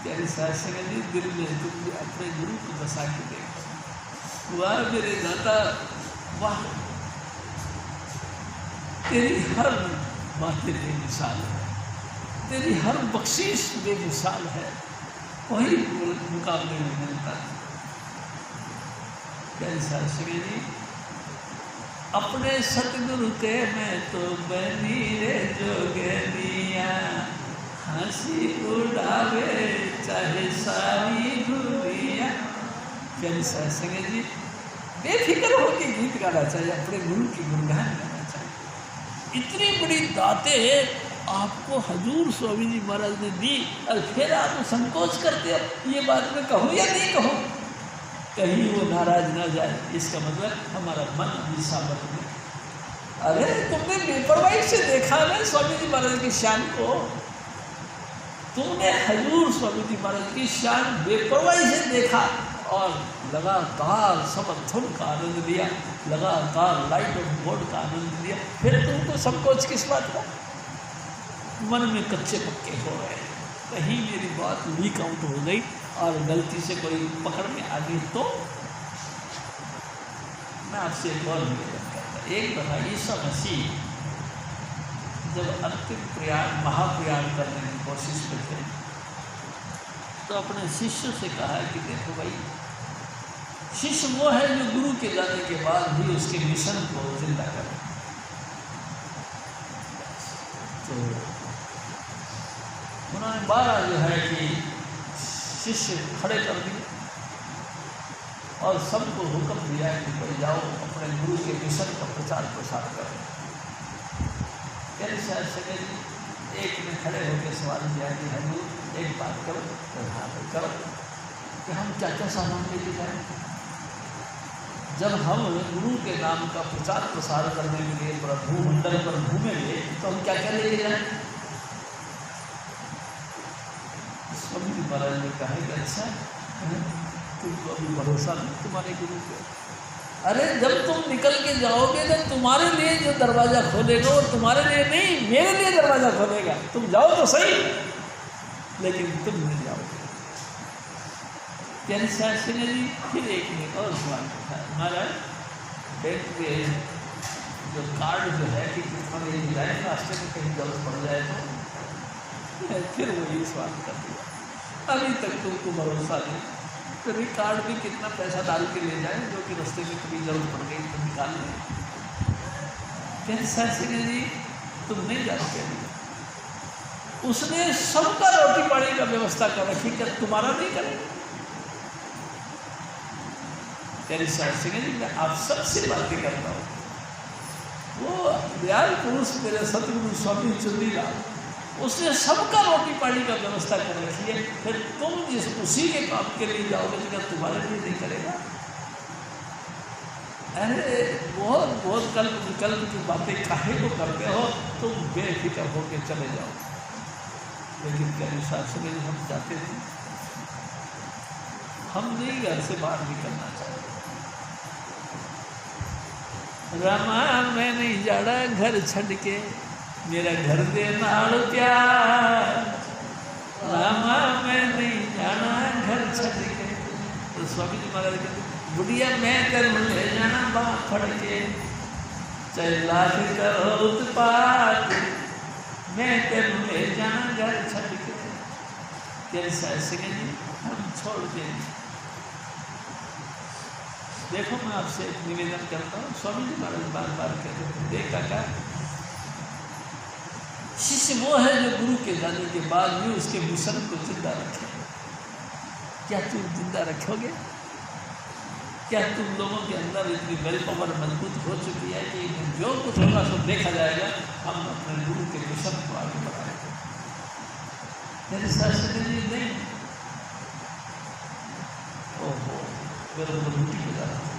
तेरे शास्त्री जी दिल में तुम अपने गुरु को बसा के देखो। वाह मेरे दाता वाह, तेरी हर बातें बेमिसाल है, तेरी हर बख्शीश बेमिसाल है, कोई मुकाबले में मिलता नहीं। तेरे शास्त्री जी अपने सतगुरु के मैं तो बनी रे जोगनिया, हंसी उड़ावे चाहे सारी दुनिया। कैसा संगत जी बेफिक्र होकर गीत गाना चाहिए, अपने गुरु की गुणगान गाना चाहिए। इतनी बड़ी दातें आपको हजूर स्वामी जी महाराज ने दी और फिर आप संकोच करते हो ये बात मैं कहूँ या नहीं कहूँ, कहीं वो नाराज ना जाए, इसका मतलब हमारा मन भी साबित नहीं। अरे तुमने बेपरवाही से देखा ना स्वामी जी महाराज की शान को, तुमने हजूर स्वामी जी महाराज की शान बेपरवाही से देखा और लगातार सब धुन का आनंद लिया, लगातार लाइट ऑफ गॉड का आनंद लिया, फिर तुमको संकोच किस बात का, मन में कच्चे पक्के हो रहे, कहीं मेरी बात लीक आउट हो गई और गलती से कोई पकड़ में आ गई तो। मैं आपसे एक और निवेदन करता, एक दफ़ा ईसा मसीह जब अंतिम प्रयाण महाप्रयाण करने की कोशिश में थे तो अपने शिष्यों से कहा कि देखो भाई, शिष्य वो है जो गुरु के जाने के बाद भी उसके मिशन को जिंदा करे। तो उन्होंने 12 जो है कि शिष्य खड़े कर दिए और सबको हुक्म दिया कि भाई जाओ अपने गुरु के मिशन का प्रचार प्रसार करो। शायद सके एक ने खड़े होकर सवाल किया कि हजूर एक बात करो, तो हाँ भाई करो, कि हम क्या क्या सामान लेके जाएँ, जब हम गुरु के नाम का प्रचार प्रसार करने के लिए पूरा भूमंडल पर घूमेंगे तो हम क्या क्या लेके जाएँ। स्वामी जी महाराज ने कहा कि अच्छा तुमको अभी भरोसा नहीं तुम्हारे गुरु पे, अरे जब तुम निकल के जाओगे तो तुम्हारे लिए जो दरवाज़ा खोलेगा वो तुम्हारे लिए नहीं मेरे लिए दरवाज़ा खोलेगा। तुम जाओ तो सही लेकिन तुम नहीं जाओगे। कैन शास्त्री जी फिर एक ने और सवाल पूछा, महाराज बैंक में जो कार्ड जो है कि कितना ले जाए रास्ते में कहीं जरूरत पड़ जाए तो फिर वही सवाल कर दिया। अभी तक तुमको भरोसा नहीं, कभी कार्ड भी कितना पैसा डाल के ले जाए जो कि रास्ते में कभी जरूरत पड़ गई तो निकाल लें। फिर सर सिंह जी तुम नहीं जानते, उसने सबका रोटी पानी का व्यवस्था कर रखी, क्या तुम्हारा नहीं करेगा? तेरी सर सिंह जी मैं आप सबसे बातें करता हूँ, वो दयाल पुरुष मेरे सतगुरु स्वामी चुंदीलाल, उसने सबका रोटी पानी का व्यवस्था कर रखी है, फिर तुम जिस उसी के काम के लिए जाओगे तो क्या तुम्हारे लिए नहीं करेगा? अरे बहुत बहुत कल्प विकल्प की बातें काहे को करते हो, तुम बेफिक्र होकर चले जाओ। लेकिन प्यारे शास्त्र में हम चाहते थे, हम नहीं घर से बाहर निकलना चाहते। रामा मैं नहीं जाना घर छड़ के, मेरा घर दे नाल प्यार, रामा मैं नहीं जाना घर छड़ के। तो स्वामी जी महाराज कहते बुढ़िया मैं कर ले जाना बाँ फड़ के, चाहे लाख करो उत्पात, मैं कर ले जाना घर छड़ के। तेरे साथ जी हम छोड़ देंगे। देखो मैं आपसे एक निवेदन करता हूँ, स्वामी जी महाराज बार बार कहते हैं देखा क्या शिष्य वो है जो गुरु के जाने के बाद भी उसके मिशन को जिंदा रखे। क्या तुम जिंदा रखोगे? क्या तुम लोगों के अंदर इतनी वेल पावर मजबूत हो चुकी है कि जो कुछ होगा सब देखा जाएगा, हम अपने गुरु के मिशन को आगे बढ़ाएंगे? मेरे शास्त्री जी नहीं, ओहो मेरा तो लूटी हो जा रहा था।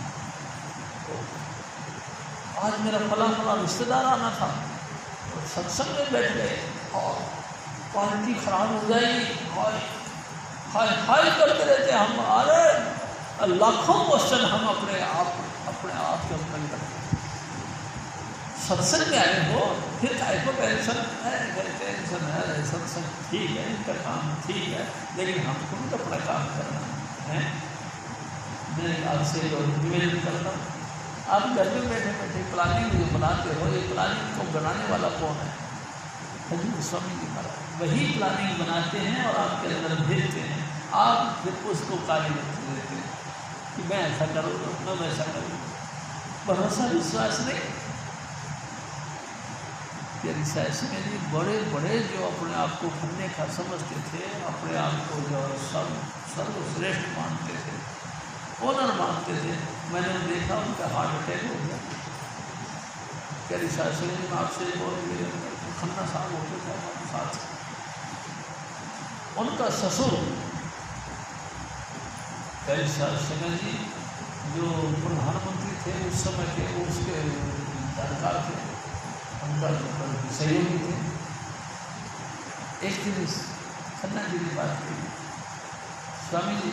आज मेरा फला फला रिश्तेदार आना था, सत्संग में बैठ गए और क्वालिटी खराब हो जाएगी, हाय हाय हाय करते रहते हम। अरे लाखों क्वेश्चन हम अपने आप के ऊपर करते। सत्संग में आए हो फिर काय को टेंशन है, सत्संग ठीक है, इनका काम ठीक है, लेकिन हमको भी तो अपना काम करना है। मैं आपसे निवेदन करता हूँ, आप घर में बैठे बैठे प्लानिंग जो बनाते हो, ये प्लानिंग को बनाने वाला कौन है? हजूर स्वामी जी महाराज वही प्लानिंग बनाते हैं और आपके अंदर भेजते हैं। आप फिर उसको कार्य में देते हैं कि मैं ऐसा करूँगा, मैं वैसा करूँगा। भरोसा विश्वास नहीं। तेरी शायद जी बड़े बड़े जो अपने आप को करने का समझते थे, अपने आप को जो सर्वश्रेष्ठ मानते थे, ओनर मानते थे, मैंने देखा उनका हार्ट अटैक हो गया। तेरी शास्त्री जी में आपसे बहुत खन्ना साहब होते थे हमारे साथ, उनका ससुर तेरी शास्त्री जी जो प्रधानमंत्री थे उस समय के, उसके जानकार थे, उनका सहयोगी थे। एक दिन खन्ना जी की बात कही, स्वामी जी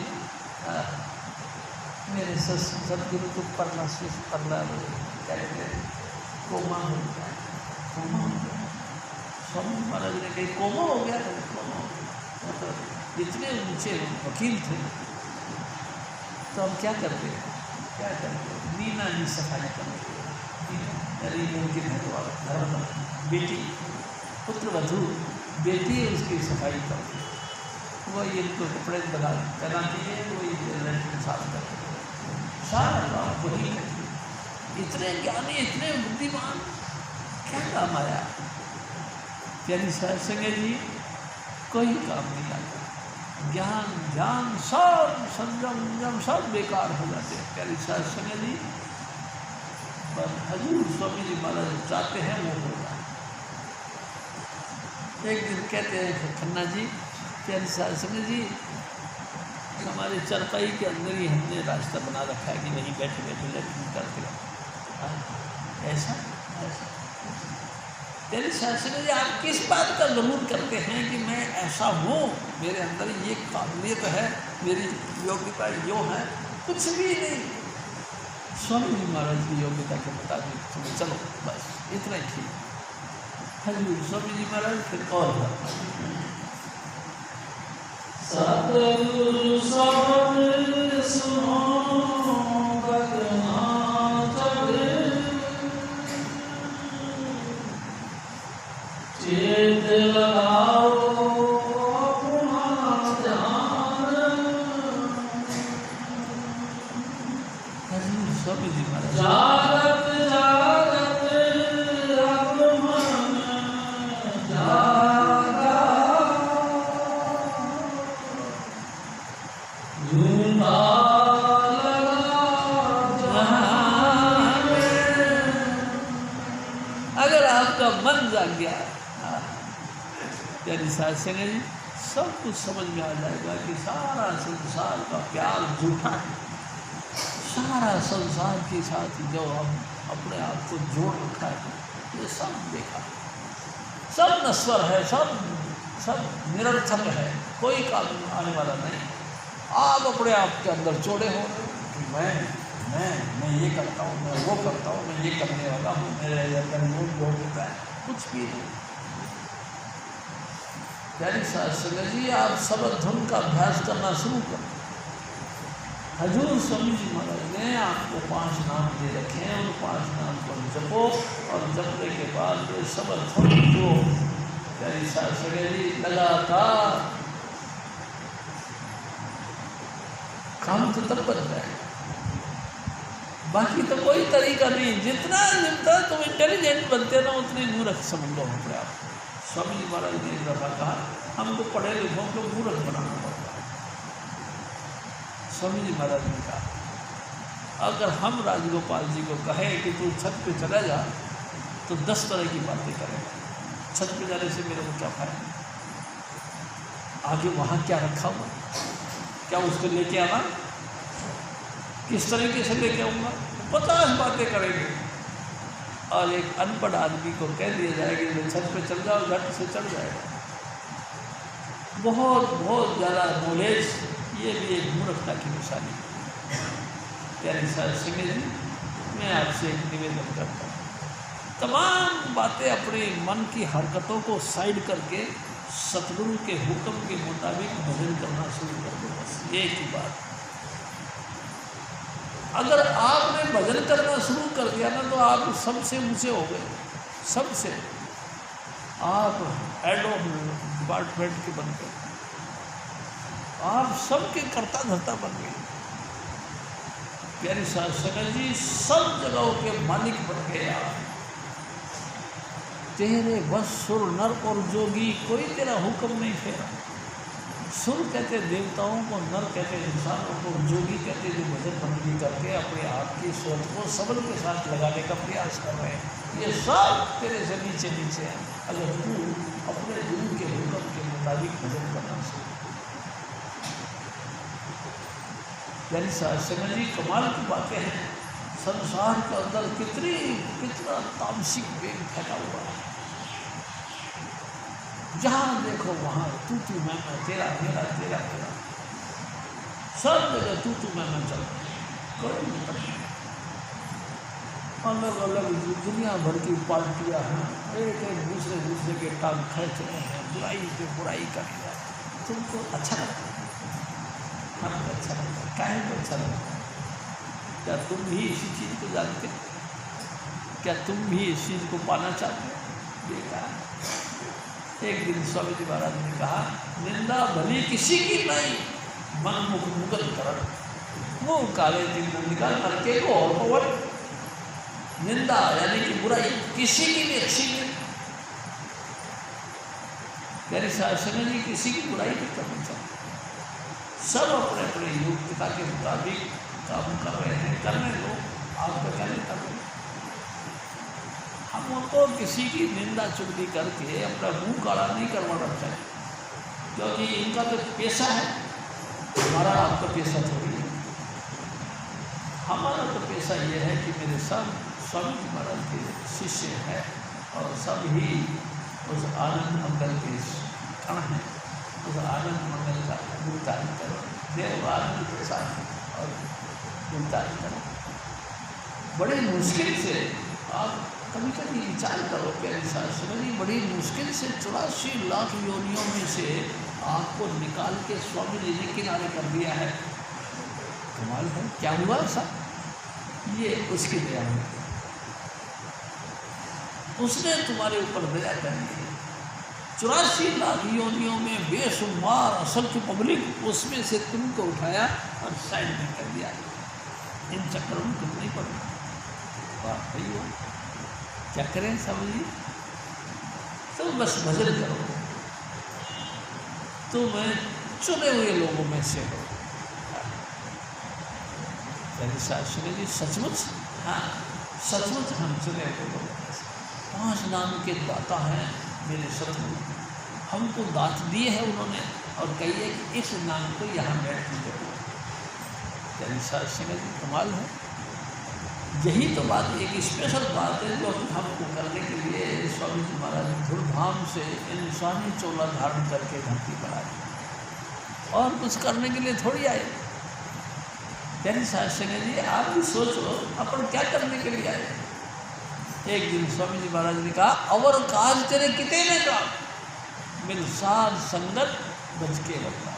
मेरे सदगुरु को पढ़ना क्या कहते हैं कोमा हो गया, कोमा हो गया। स्वामी महाराज ने कही कोमा हो गया, कोमा हो गया। मतलब इतने ऊंचे वकील थे, तो हम क्या करते हैं, क्या करते हैं, नीना ही सफाई करते गरीब उनके घर में बेटी पुत्र वधू बेटी उसकी सफाई करती है, वही इनको कपड़े पहनाती है, वही लड़की साफ करती है, सारा वही करती है। इतने ज्ञानी इतने बुद्धिमान, क्या काम आया? प्यारी संगे जी कोई काम नहीं आता। ज्ञान ध्यान सब संयम सब बेकार हो जाते हैं। प्यारी संगे जी पर हजूर स्वामी जी महाराज चाहते हैं वो होगा। एक दिन कहते हैं खन्ना जी, प्यारी संगे जी हमारे चरपाई के अंदर ही हमने रास्ता बना रखा है कि नहीं बैठे बैठे लेकिन करते ऐसा ऐसा। तेरे शास्त्री जी आप किस बात का जरूर करते हैं कि मैं ऐसा हूँ, मेरे अंदर ये काबिलियत है, मेरी योग्यता यो है? कुछ भी नहीं। स्वामी जी महाराज की योग्यता के मुताबिक तुम्हें चलो, बस इतना ही ठीक। हजूर स्वामी जी महाराज फिर और सतगुरु शब्द सुनो बदना चढ़े, स्वामी जी महाराज जागत जागत अब मन जागा, झूठा अगर आपका मन जाग गया, यानी साथ संगत जी सब कुछ समझ में आ जाएगा कि सारा संसार का प्यार झूठा है। सारा संसार के साथ जो हम अपने आप को जोड़ रखा है ये सब देखा, सब नश्वर है, सब निरर्थक है, कोई काम आने वाला नहीं। आप अपने आप के अंदर जोड़े हो कि मैं ये करता हूँ, मैं वो करता हूँ, मैं ये करने वाला हूँ, मेरे अंदर वो जोड़ देता है, कुछ भी नहीं। प्यारी साथ संगत जी आप सबद धुन का अभ्यास करना शुरू करें। हजूर स्वामी जी महाराज ने आपको 5 नाम दे रखे हैं, उन 5 नाम पर जपो और जपने के बाद ये सबद धुन जो प्यारी साथ संगत जी लगातार काम तो तब बन जाएगा, बाकी तो कोई तरीका नहीं। जितना तुम इंटेलिजेंट बनते ना उतने मूर्ख समझ लो अपने आप। स्वामी जी महाराज ने एक दफा कहा हमको पढ़े लिखों को मूर्ख बनाना पड़ता है। स्वामी जी महाराज ने कहा अगर हम राजगोपाल जी को कहें कि तू छत पे चला जा तो 10 तरह की बातें करेगा। छत पे जाने से मेरे को क्या फायदा, आगे वहाँ क्या रखा हुआ, क्या उसको लेके आना, किस तरीके से लेके आऊँगा, 50 बातें करेंगे। और एक अनपढ़ आदमी को कह दिया जाएगा कि छत पे चल जाओ, झट से चढ़ जाएगा। बहुत ज़्यादा नॉलेज, ये भी एक मूर्खता की निशानी है। प्यारी साथ संगत जी मैं आपसे एक निवेदन करता हूँ, तमाम बातें अपने मन की हरकतों को साइड करके सतगुरु के हुक्म के मुताबिक भजन करना शुरू कर दो। बस एक ही बात, अगर आपने भजन करना शुरू कर दिया ना तो आप सबसे ऊंचे हो गए, सबसे आप हेड ऑफ डिपार्टमेंट के बन गए, आप सबके कर्ता धर्ता बन गए। प्यारी साथ संगत जी सब जगहों के मालिक बन गए आप। तेरे बस सुर नर और जोगी कोई तेरा हुक्म नहीं फेरा। सुर कहते देवताओं को, नर कहते इंसानों को, जोगी कहते जो भजन बंदगी करके अपने आप की सोच को सबल के साथ लगाने का प्रयास कर रहे हैं, ये सब तेरे से नीचे नीचे हैं। अगर तू अपने गुरु के हुक्म के मुताबिक भजन करना शुरू। यानी साथ संगत जी कमाल की बातें हैं। संसार के अंदर कितना तामसिक वेग फैला हुआ है। जहाँ देखो वहाँ तू मैं, तेरा मेरा, तेरा मेरा, सब जगह तू मैं चल रहा, कोई मतलब नहीं। अलग अलग दुनिया भर की पार्टियाँ हैं, एक दूसरे के टांग खींच रहे हैं, बुराई पे बुराई कर रहे हैं। तुमको अच्छा लगता है, हमको अच्छा लगता है, काहे को अच्छा लगता है? क्या तुम भी इसी चीज़ को जानते हो? क्या तुम भी इस चीज़ को पाना चाहते हो? बेकार। एक दिन स्वामी जी महाराज ने कहा निंदा भली किसी की नहीं, मन मुख मुगल कर मुँह काले दिन निकाल नरके को और पवन। निंदा यानी कि बुराई किसी की भी अच्छी नहीं। प्यारी साथ संगत जी किसी की बुराई नहीं करनी चाहिए। सब अपने अपने योग्यता के मुताबिक काम कर रहे हैं, करने लो, आपका क्या नहीं कर रहे। हम उनको किसी की निंदा चुगली करके अपना मुंह काला नहीं करवाना चाहिए, क्योंकि इनका तो पेशा है, हमारा आपका पेशा थोड़ी है। हमारा तो पेशा ये है कि मेरे सब स्वामी जी महाराज के शिष्य हैं और सब ही उस आनंद मंगल के कण हैं। उस आनंद मंगल का गुणगान करो, देव आनंद के साथ और गुणगान करो। बड़ी मुश्किल से आप कभी विचार करो प्यारी साथ संगत जी, बड़ी मुश्किल से 84 लाख योनियों में से आपको निकाल के स्वामी जी ने किनारे कर दिया है। कमाल है, क्या हुआ ऐसा? ये उसकी दया है, उसने तुम्हारे ऊपर दया करनी है। 84 लाख योनियों में बेशुमार असंख्य पब्लिक, उसमें से तुमको उठाया और साइड में कर दिया। इन चक्करों में कुछ नहीं पड़ता। वाह भैया क्या करें समझिए, तो बस भजन करो, तो मैं चुने हुए लोगों में से हो। शास्त्री जी सचमुच, हाँ सचमुच हम चुने हुए लोगों में से। 5 नाम के दाता हैं मेरे सतगुरु, हमको दात दिए है उन्होंने, और कहिए कि इस नाम को यहाँ बैठने दो। शास्त्री जी कमाल है। यही तो बात, एक स्पेशल बात है जो हमको करने के लिए स्वामी जी महाराज धूमधाम से इंसानी चोला धारण करके धरती पर आए, और कुछ करने के लिए थोड़ी आए। यानी शास्त्री जी आप भी सोचो अपन क्या करने के लिए आए। एक दिन स्वामी जी महाराज ने कहा, अवर काज तेरे कितने ने का मिल साध संगत बच के रखना।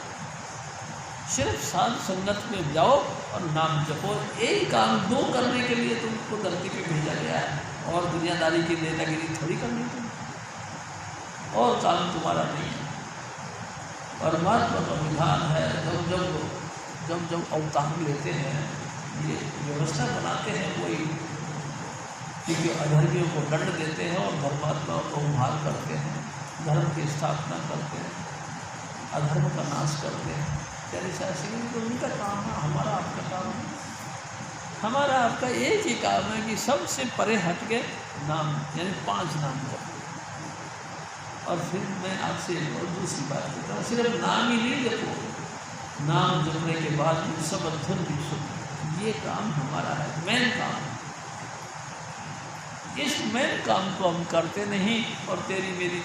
सिर्फ साध संगत में जाओ और नाम जपो। एक काम 2 करने के लिए तुमको धरती पे भेजा गया है, और दुनियादारी की नेतागिरी थोड़ी करनी तुम, और काम तुम्हारा नहीं है। परमात्मा का विधान है, जब अवतार लेते हैं, ये व्यवस्था बनाते हैं वही, क्योंकि अधर्मियों को दंड देते हैं और धर्मात्माओं को उद्धार करते हैं, धर्म की स्थापना करते हैं, अधर्म का नाश करते हैं। यानी शास्त्री तो उनका काम है, हमारा आपका काम है। हमारा आपका एक ही काम है कि सबसे परे हट के नाम, यानी 5 नाम जपो। और फिर मैं आपसे और दूसरी बात कहता हूँ, सिर्फ नाम ही नहीं जपो, नाम जपने के बाद सब अधुर भी सुनो। ये काम हमारा है, मेन काम। इस मेन काम को हम करते नहीं, और तेरी मेरी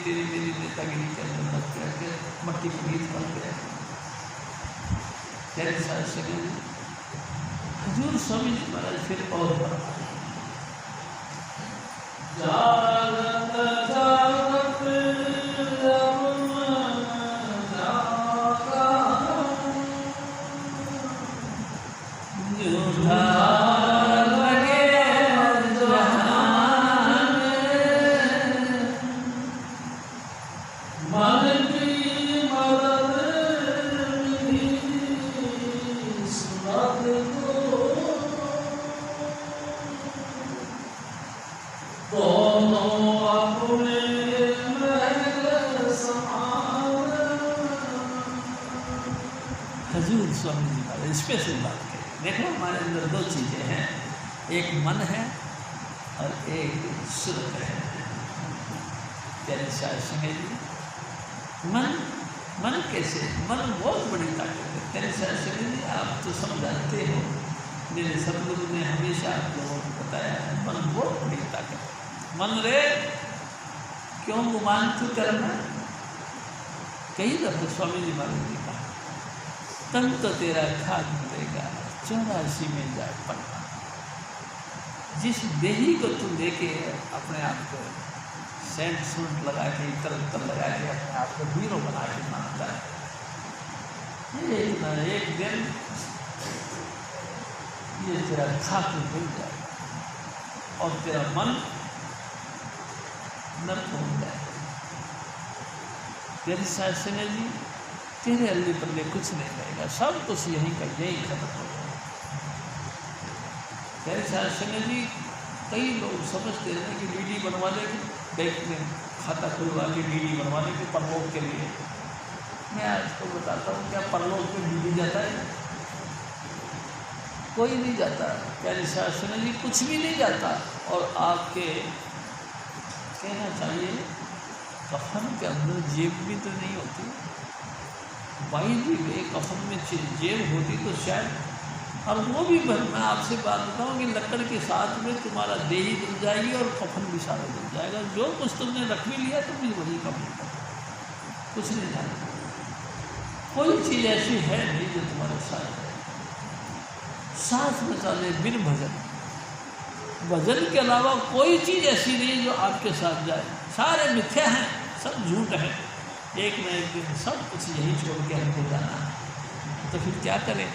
नेतागिरी के अंदर लग करके मट्टी पीट करते हैं। हजूर स्वामी जी महाराज फिर और हजूर स्वामी जी महाराज स्पेशल बात करें। देखो हमारे अंदर 2 चीज़ें हैं, एक मन है और एक सुरत है। शास्त्री जी मन कैसे, मन बहुत बड़ी ताकत है। तेरे शास्त्री जी आप तो समझाते हो, मेरे सतगुरु ने हमेशा आप लोगों को बताया है, मन बहुत बड़ी ताकत है। मन रे क्यों गुमान तू करना, कई दफे स्वामी जी महाराज ने कहा, तन तो तेरा खाद मिलेगा 84 में जाए पन्ना। जिस देही को तू लेके अपने आप को सेंट सूट लगा के इतर लगा के अपने आप को हीरो बना के मानता है, एक न एक दिन ये तेरा खाद मिल जाएगा और तेरा मन नर्क हो जाएगा। तेरी शास्त्री जी तेरे अल्ले पल्ले कुछ नहीं रहेगा, सब कुछ यहीं का यहीं खत्म हो जाएगा। तेरे शास्त्री जी कई लोग समझते हैं कि डीडी बनवा लेंगे, बैंक में खाता खुलवा के डीडी बनवा लेंगे परलोक के लिए। मैं आपको बताता हूँ, क्या परलोक में डीडी जाता है? कोई नहीं जाता। प्यारे शास्त्री जी कुछ भी नहीं जाता। और आपके कहना चाहिए कफन के अंदर जेब भी तो नहीं होती। भाई जी में कफन में जेब होती तो शायद, और वो भी मैं आपसे बात बताऊँ कि लकड़ के साथ में तुम्हारा देही जल जाएगी और कफन भी सारा जल जाएगा। जो कुछ तुमने रख भी लिया तुम भी वही कफन कर, कुछ नहीं जाएगा। कोई चीज़ ऐसी है नहीं जो तुम्हारे साथ है। सांस में चले बिन भजन, भजन के अलावा कोई चीज़ ऐसी नहीं जो आपके साथ जाए। सारे मिथ्या हैं, सब झूठ है। एक न एक दिन सब कुछ यही छोड़ के हमको जाना है, तो फिर क्या करें?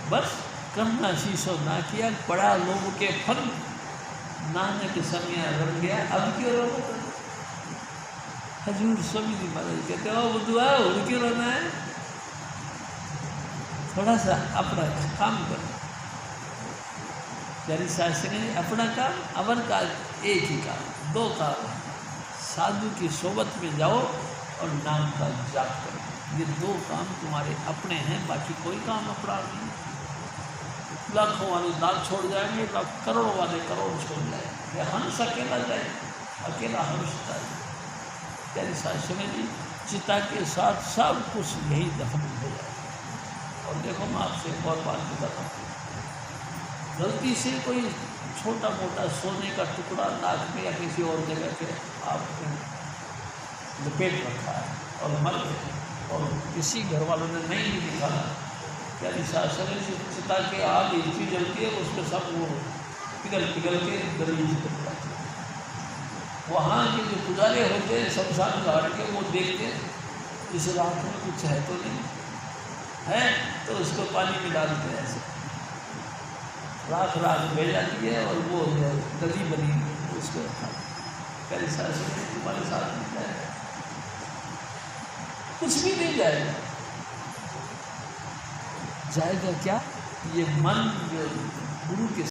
बस करना शीशो ना किया, बड़ा लोग के फल नानक समय रन गया, अब क्यों रोना? हजूर स्वामी जी महाराज कहते हो बुद्धुआ हो क्यों रोना है? थोड़ा सा अपना काम करो। यानी शास्त्र ने अपना काम अवर का एक ही काम, दो काम। साधु की सोबत में जाओ और नाम का जाप करो, ये दो काम तुम्हारे अपने हैं, बाकी कोई काम अपना नहीं। लाखों वाले लाख छोड़ जाएंगे, करोड़ों वाले करोड़ छोड़ जाएंगे, हंस अकेला जाए, अकेला हंसता है। यानी शास्त्र में जी चिता के साथ सब कुछ यही दफन हो जाए। और देखो मैं आपसे एक और बात बताता हूँ, गलती से कोई छोटा मोटा सोने का टुकड़ा नाक में या किसी और जगह पे आपने लपेट रखा है और मर गए, और किसी घर वालों ने नहीं भी निकाला, यानी शासन से चिता के आग इतनी जलती है उसमें सब वो पिघल पिघल के गली निकल जाती है। वहाँ के जो पुजारी होते हैं शमशान घाट के, वो देखते इस रात में कुछ है तो नहीं है, तो उसको पानी में डालते हैं, ऐसे राख बह जाती है और वो गली बनी उसको रखा। कल शासन तुम्हारे साथ नहीं जाएगा, कुछ भी नहीं जाएगा। जाएगा क्या? ये मन जो गुरु के